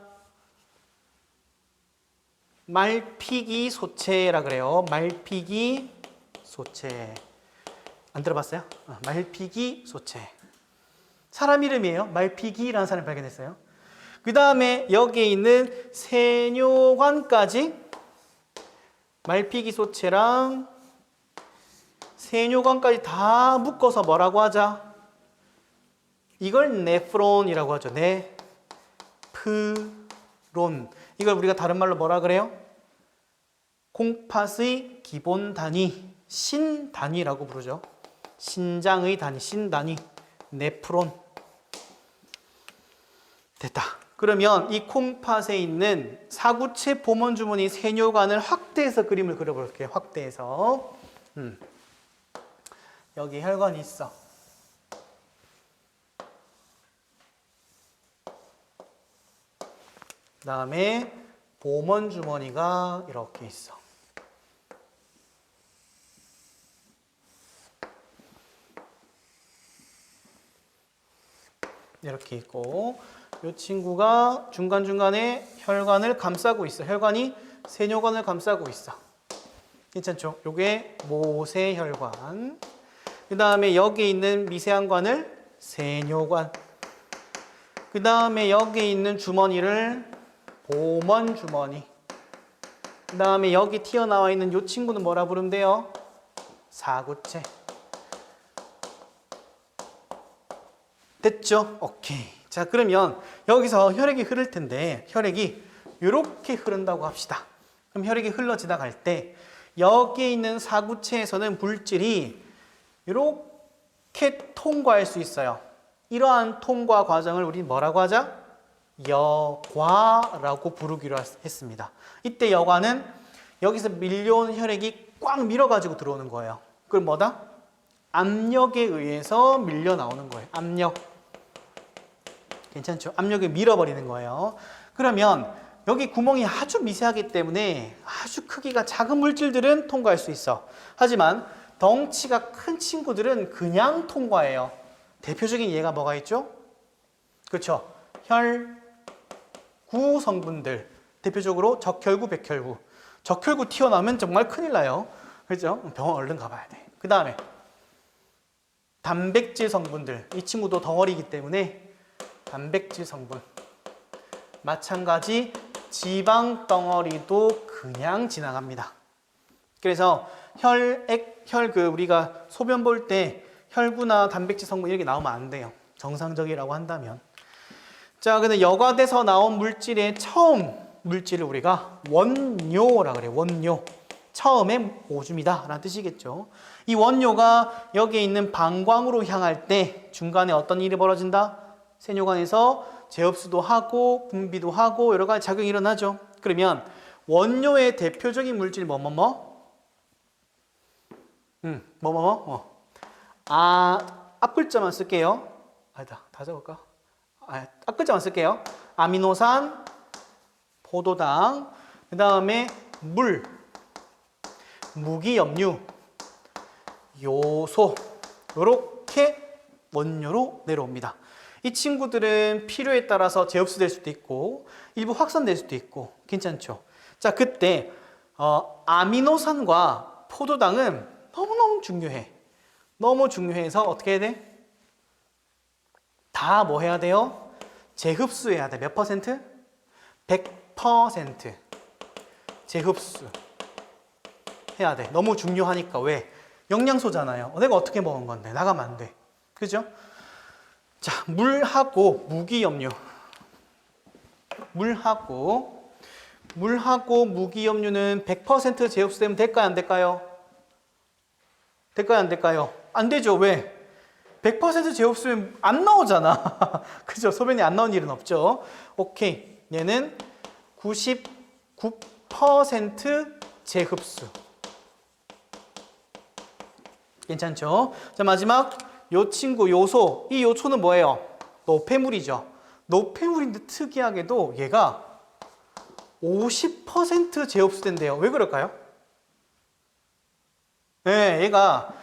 말피기 소체라 그래요. 말피기 소체. 안 들어봤어요? 말피기 소체. 사람 이름이에요. 말피기라는 사람을 발견했어요. 그 다음에 여기에 있는 세뇨관까지 말피기 소체랑 세뇨관까지 다 묶어서 뭐라고 하자? 이걸 네프론이라고 하죠. 네프론. 이걸 우리가 다른 말로 뭐라 그래요? 콩팥의 기본 단위, 신단위라고 부르죠. 신장의 단위, 신단위, 네프론. 됐다. 그러면 이 콩팥에 있는 사구체 보먼 주머니 세뇨관을 확대해서 그림을 그려볼게요. 확대해서. 여기 혈관이 있어. 그 다음에 보먼 주머니가 이렇게 있어. 이렇게 있고, 이 친구가 중간중간에 혈관을 감싸고 있어. 혈관이 세뇨관을 감싸고 있어. 괜찮죠? 요게 모세혈관. 그 다음에 여기 있는 미세한 관을 세뇨관. 그 다음에 여기 있는 주머니를 보먼 주머니. 그 다음에 여기 튀어나와 있는 이 친구는 뭐라 부르면 돼요? 사구체. 됐죠? 오케이. 자, 그러면 여기서 혈액이 흐를 텐데 혈액이 이렇게 흐른다고 합시다. 그럼 혈액이 흘러 지나갈 때 여기에 있는 사구체에서는 물질이 이렇게 통과할 수 있어요. 이러한 통과 과정을 우리는 뭐라고 하자? 여과라고 부르기로 했습니다. 이때 여과는 여기서 밀려온 혈액이 꽉 밀어가지고 들어오는 거예요. 그걸 뭐다? 압력에 의해서 밀려 나오는 거예요. 압력. 괜찮죠? 압력에 밀어버리는 거예요. 그러면 여기 구멍이 아주 미세하기 때문에 아주 크기가 작은 물질들은 통과할 수 있어. 하지만 덩치가 큰 친구들은 그냥 통과해요. 대표적인 예가 뭐가 있죠? 그렇죠. 혈구 성분들. 대표적으로 적혈구, 백혈구. 적혈구 튀어나오면 정말 큰일 나요. 그렇죠? 병원 얼른 가봐야 돼. 그 다음에 단백질 성분들. 이 친구도 덩어리이기 때문에 단백질 성분. 마찬가지 지방 덩어리도 그냥 지나갑니다. 그래서 우리가 소변 볼 때 혈구나 단백질 성분 이렇게 나오면 안 돼요. 정상적이라고 한다면. 자, 근데 여과돼서 나온 물질의 처음 물질을 우리가 원료라 그래요. 원료. 처음에 오줌이다 라는 뜻이겠죠. 이 원료가 여기에 있는 방광으로 향할 때 중간에 어떤 일이 벌어진다? 세뇨관에서 제흡수도 하고 분비도 하고 여러 가지 작용이 일어나죠. 그러면 원료의 대표적인 물질이 앞 글자만 쓸게요. 아니다, 다 적을까? 앞 글자만 쓸게요. 아미노산, 포도당, 그 다음에 물, 무기염류, 요소, 이렇게 원료로 내려옵니다. 이 친구들은 필요에 따라서 재흡수될 수도 있고 일부 확산될 수도 있고 괜찮죠. 자, 그때 아미노산과 포도당은 너무너무 중요해. 너무 중요해서 어떻게 해야 돼? 다 뭐 해야 돼요? 재흡수해야 돼. 몇 퍼센트? 100% 재흡수 해야 돼. 너무 중요하니까. 왜? 영양소잖아요. 내가 어떻게 먹은 건데 나가면 안 돼. 그죠? 자, 물하고 무기염류. 물하고 무기염류는 100% 재흡수되면 될까요? 안 될까요? 될까요? 안 될까요? 안 되죠. 왜? 100% 재흡수면 안 나오잖아. 그죠? 소변이 안 나온 일은 없죠. 오케이. 얘는 99% 재흡수. 괜찮죠? 자, 마지막 요 친구 요소. 이 요소는 뭐예요? 노폐물이죠. 노폐물인데 특이하게도 얘가 50% 재흡수된대요. 왜 그럴까요? 네, 얘가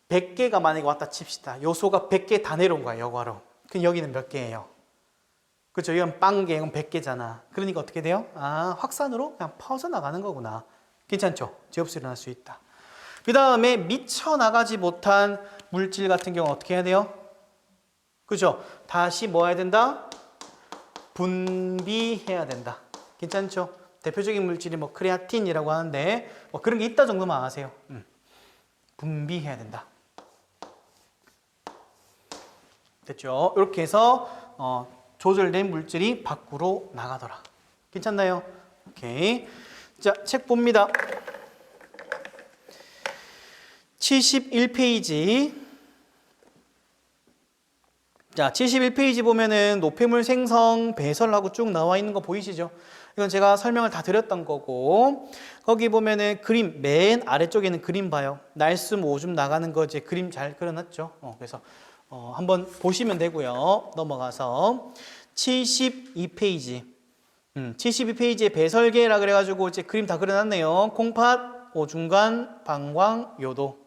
100개가 만약에 왔다 칩시다. 요소가 100개 다 내려온 거야, 여과로. 그럼 여기는 몇 개예요? 그렇죠? 이건 빵개, 이건 100개잖아. 그러니까 어떻게 돼요? 확산으로 그냥 퍼져나가는 거구나. 괜찮죠? 재흡수 일어날 수 있다. 그 다음에 미쳐 나가지 못한 물질 같은 경우 어떻게 해야 돼요? 그죠? 다시 뭐 해야 된다? 분비해야 된다. 괜찮죠? 대표적인 물질이 뭐 크레아틴이라고 하는데 뭐 그런 게 있다 정도만 아세요. 분비해야 된다. 됐죠? 이렇게 해서 조절된 물질이 밖으로 나가더라. 괜찮나요? 오케이. 자, 책 봅니다. 71페이지. 자, 71페이지 보면은 노폐물 생성, 배설하고 쭉 나와 있는 거 보이시죠? 이건 제가 설명을 다 드렸던 거고, 거기 보면은 그림, 맨 아래쪽에는 그림 봐요. 날숨, 오줌 나가는 거 이제 그림 잘 그려놨죠? 그래서 한번 보시면 되고요. 넘어가서 72페이지. 72페이지에 배설계라 그래가지고 이제 그림 다 그려놨네요. 콩팥, 오중간, 방광, 요도.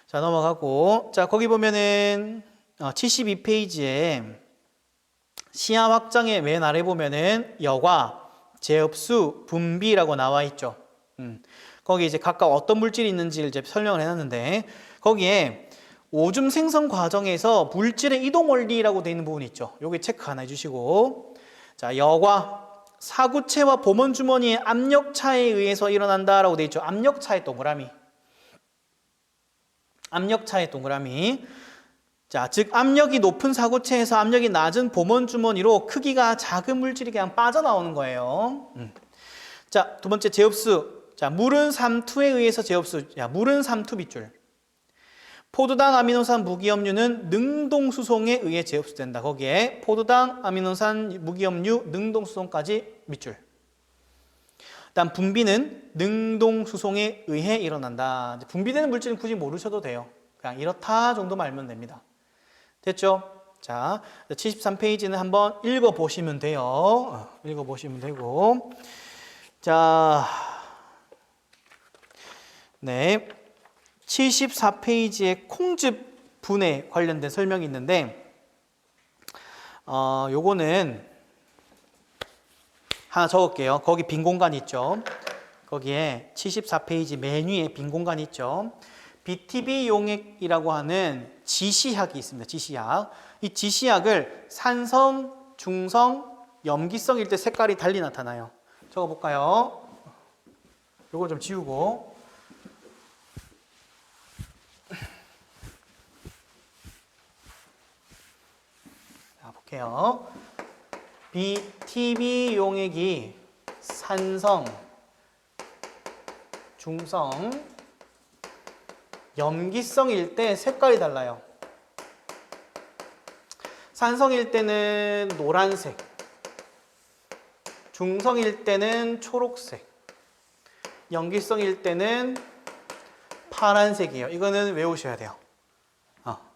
자, 넘어가고. 자, 거기 보면은 72페이지에 시야 확장의 맨 아래 보면은 여과, 재흡수, 분비라고 나와 있죠. 거기 이제 각각 어떤 물질이 있는지를 이제 설명을 해놨는데 거기에 오줌 생성 과정에서 물질의 이동 원리라고 되어 있는 부분이 있죠. 여기 체크 하나 해주시고, 자, 여과, 사구체와 보먼 주머니의 압력차에 의해서 일어난다라고 되어 있죠. 압력차의 동그라미. 압력차의 동그라미. 자, 즉 압력이 높은 사구체에서 압력이 낮은 보먼 주머니로 크기가 작은 물질이 그냥 빠져나오는 거예요. 자, 두 번째 재흡수. 자, 물은 삼투에 의해서 재흡수. 자, 물은 삼투 밑줄. 포도당, 아미노산, 무기염류는 능동수송에 의해 재흡수된다. 거기에 포도당, 아미노산, 무기염류, 능동수송까지 밑줄. 일단 분비는 능동수송에 의해 일어난다. 분비되는 물질은 굳이 모르셔도 돼요. 그냥 이렇다 정도만 알면 됩니다. 됐죠? 자, 73페이지는 한번 읽어보시면 돼요. 읽어보시면 되고. 자, 네. 74페이지에 콩즙 분해 관련된 설명이 있는데, 요거는 하나 적을게요. 거기 빈 공간 있죠. 거기에 74페이지 맨 위에 빈 공간 있죠. BTB 용액이라고 하는 지시약이 있습니다. 지시약. 이 지시약을 산성, 중성, 염기성일 때 색깔이 달리 나타나요. 적어볼까요? 요거 좀 지우고. 자, 볼게요. BTB 용액이 산성, 중성, 염기성일 때 색깔이 달라요. 산성일 때는 노란색, 중성일 때는 초록색, 염기성일 때는 파란색이에요. 이거는 외우셔야 돼요.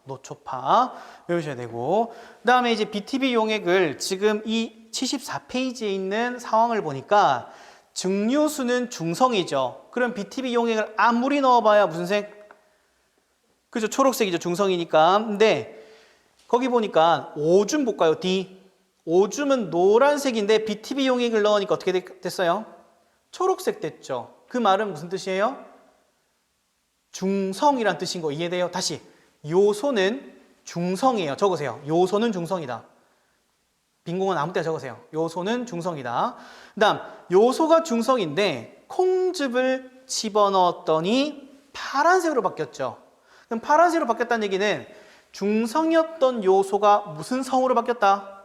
노초파 외우셔야 되고, 그 다음에 이제 BTB 용액을 지금 이 74페이지에 있는 상황을 보니까 증류수는 중성이죠. 그럼 BTB 용액을 아무리 넣어봐야 무슨 색? 그죠? 초록색이죠. 중성이니까. 근데 거기 보니까 오줌 볼까요? D. 오줌은 노란색인데 BTB 용액을 넣으니까 어떻게 됐어요? 초록색 됐죠. 그 말은 무슨 뜻이에요? 중성이란 뜻인 거 이해돼요? 다시. 요소는 중성이에요. 적으세요. 요소는 중성이다. 빈공은 아무 때나 적으세요. 요소는 중성이다. 그 다음 요소가 중성인데 콩즙을 집어넣었더니 파란색으로 바뀌었죠. 그럼 파란색으로 바뀌었다는 얘기는 중성이었던 요소가 무슨 성으로 바뀌었다?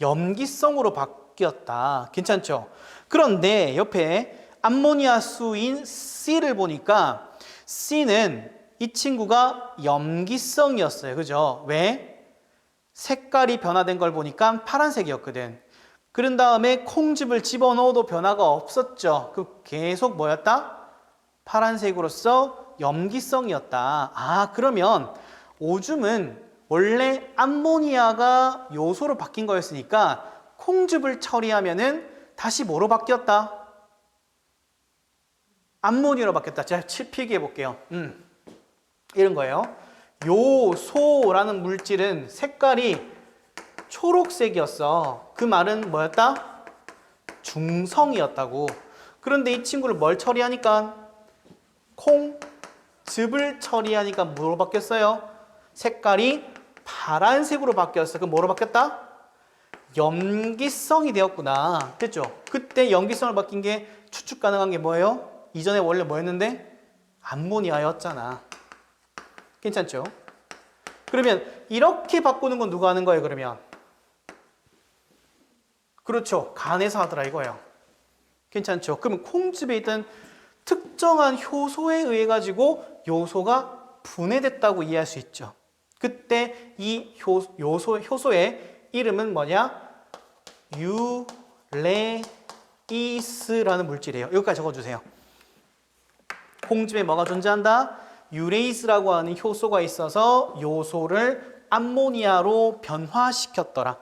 염기성으로 바뀌었다. 괜찮죠? 그런데 옆에 암모니아수인 C를 보니까 C는 이 친구가 염기성이었어요. 그죠? 왜? 색깔이 변화된 걸 보니까 파란색이었거든. 그런 다음에 콩즙을 집어넣어도 변화가 없었죠. 그 계속 뭐였다? 파란색으로서 염기성이었다. 그러면 오줌은 원래 암모니아가 요소로 바뀐 거였으니까 콩즙을 처리하면은 다시 뭐로 바뀌었다? 암모니아로 바뀌었다. 제가 필기해 볼게요. 이런 거예요. 요소라는 물질은 색깔이 초록색이었어. 그 말은 뭐였다? 중성이었다고. 그런데 이 친구를 뭘 처리하니까? 콩즙을 처리하니까 뭐로 바뀌었어요? 색깔이 파란색으로 바뀌었어. 그럼 뭐로 바뀌었다? 염기성이 되었구나. 됐죠? 그때 염기성을 바뀐 게 추측 가능한 게 뭐예요? 이전에 원래 뭐였는데? 암모니아였잖아. 괜찮죠? 그러면 이렇게 바꾸는 건 누가 하는 거예요, 그러면? 그렇죠. 간에서 하더라 이거예요. 괜찮죠? 그러면 콩즙에 있던 특정한 효소에 의해 가지고 요소가 분해됐다고 이해할 수 있죠. 그때 이 효소의 이름은 뭐냐? 유레이스라는 물질이에요. 여기까지 적어주세요. 콩즙에 뭐가 존재한다? 유레이스라고 하는 효소가 있어서 요소를 암모니아로 변화시켰더라.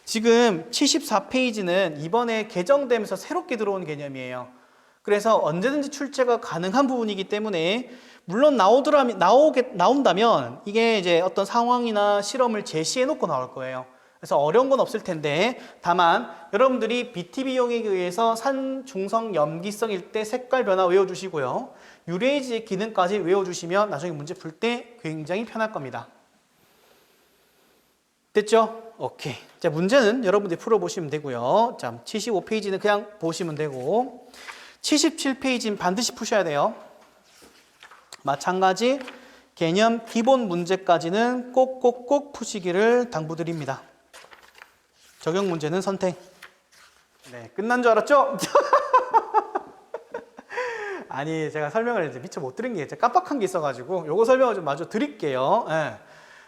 지금 74페이지는 이번에 개정되면서 새롭게 들어온 개념이에요. 그래서 언제든지 출제가 가능한 부분이기 때문에 물론 나온다면 이게 이제 어떤 상황이나 실험을 제시해 놓고 나올 거예요. 그래서 어려운 건 없을 텐데 다만 여러분들이 BTB 용액에 의해서 산중성 염기성일 때 색깔 변화 외워주시고요. 유레이즈의 기능까지 외워주시면 나중에 문제 풀 때 굉장히 편할 겁니다. 됐죠? 오케이. 자, 문제는 여러분들이 풀어보시면 되고요. 자, 75페이지는 그냥 보시면 되고 77페이지는 반드시 푸셔야 돼요. 마찬가지 개념 기본 문제까지는 꼭꼭꼭 푸시기를 당부드립니다. 적용 문제는 선택. 네, 끝난 줄 알았죠? 아니, 제가 설명을 이제 미처 못 드린 게 제가 깜빡한 게 있어가지고 요거 설명을 좀 마저 드릴게요. 네.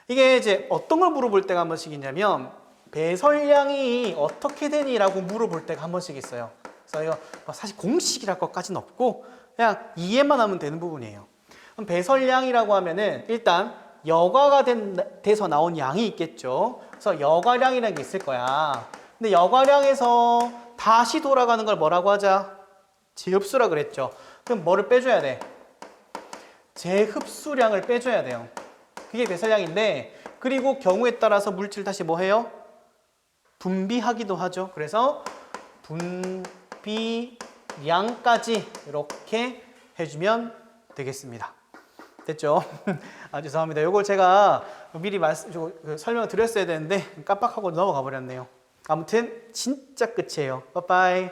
이게 이제 어떤 걸 물어볼 때가 한 번씩 있냐면 배설량이 어떻게 되니라고 물어볼 때가 한 번씩 있어요. 그래서 이거 사실 공식이랄 것까지는 없고 그냥 이해만 하면 되는 부분이에요. 그럼 배설량이라고 하면은 일단 여과가 돼서 나온 양이 있겠죠. 그래서 여과량이라는 게 있을 거야. 근데 여과량에서 다시 돌아가는 걸 뭐라고 하자? 재흡수라 그랬죠. 그럼 뭐를 빼줘야 돼? 재흡수량을 빼줘야 돼요. 그게 배설량인데 그리고 경우에 따라서 물질 다시 뭐 해요? 분비하기도 하죠. 그래서 분비량까지 이렇게 해주면 되겠습니다. 됐죠? 죄송합니다. 이걸 제가 미리 설명을 드렸어야 되는데 깜빡하고 넘어가 버렸네요. 아무튼 진짜 끝이에요. 빠빠이.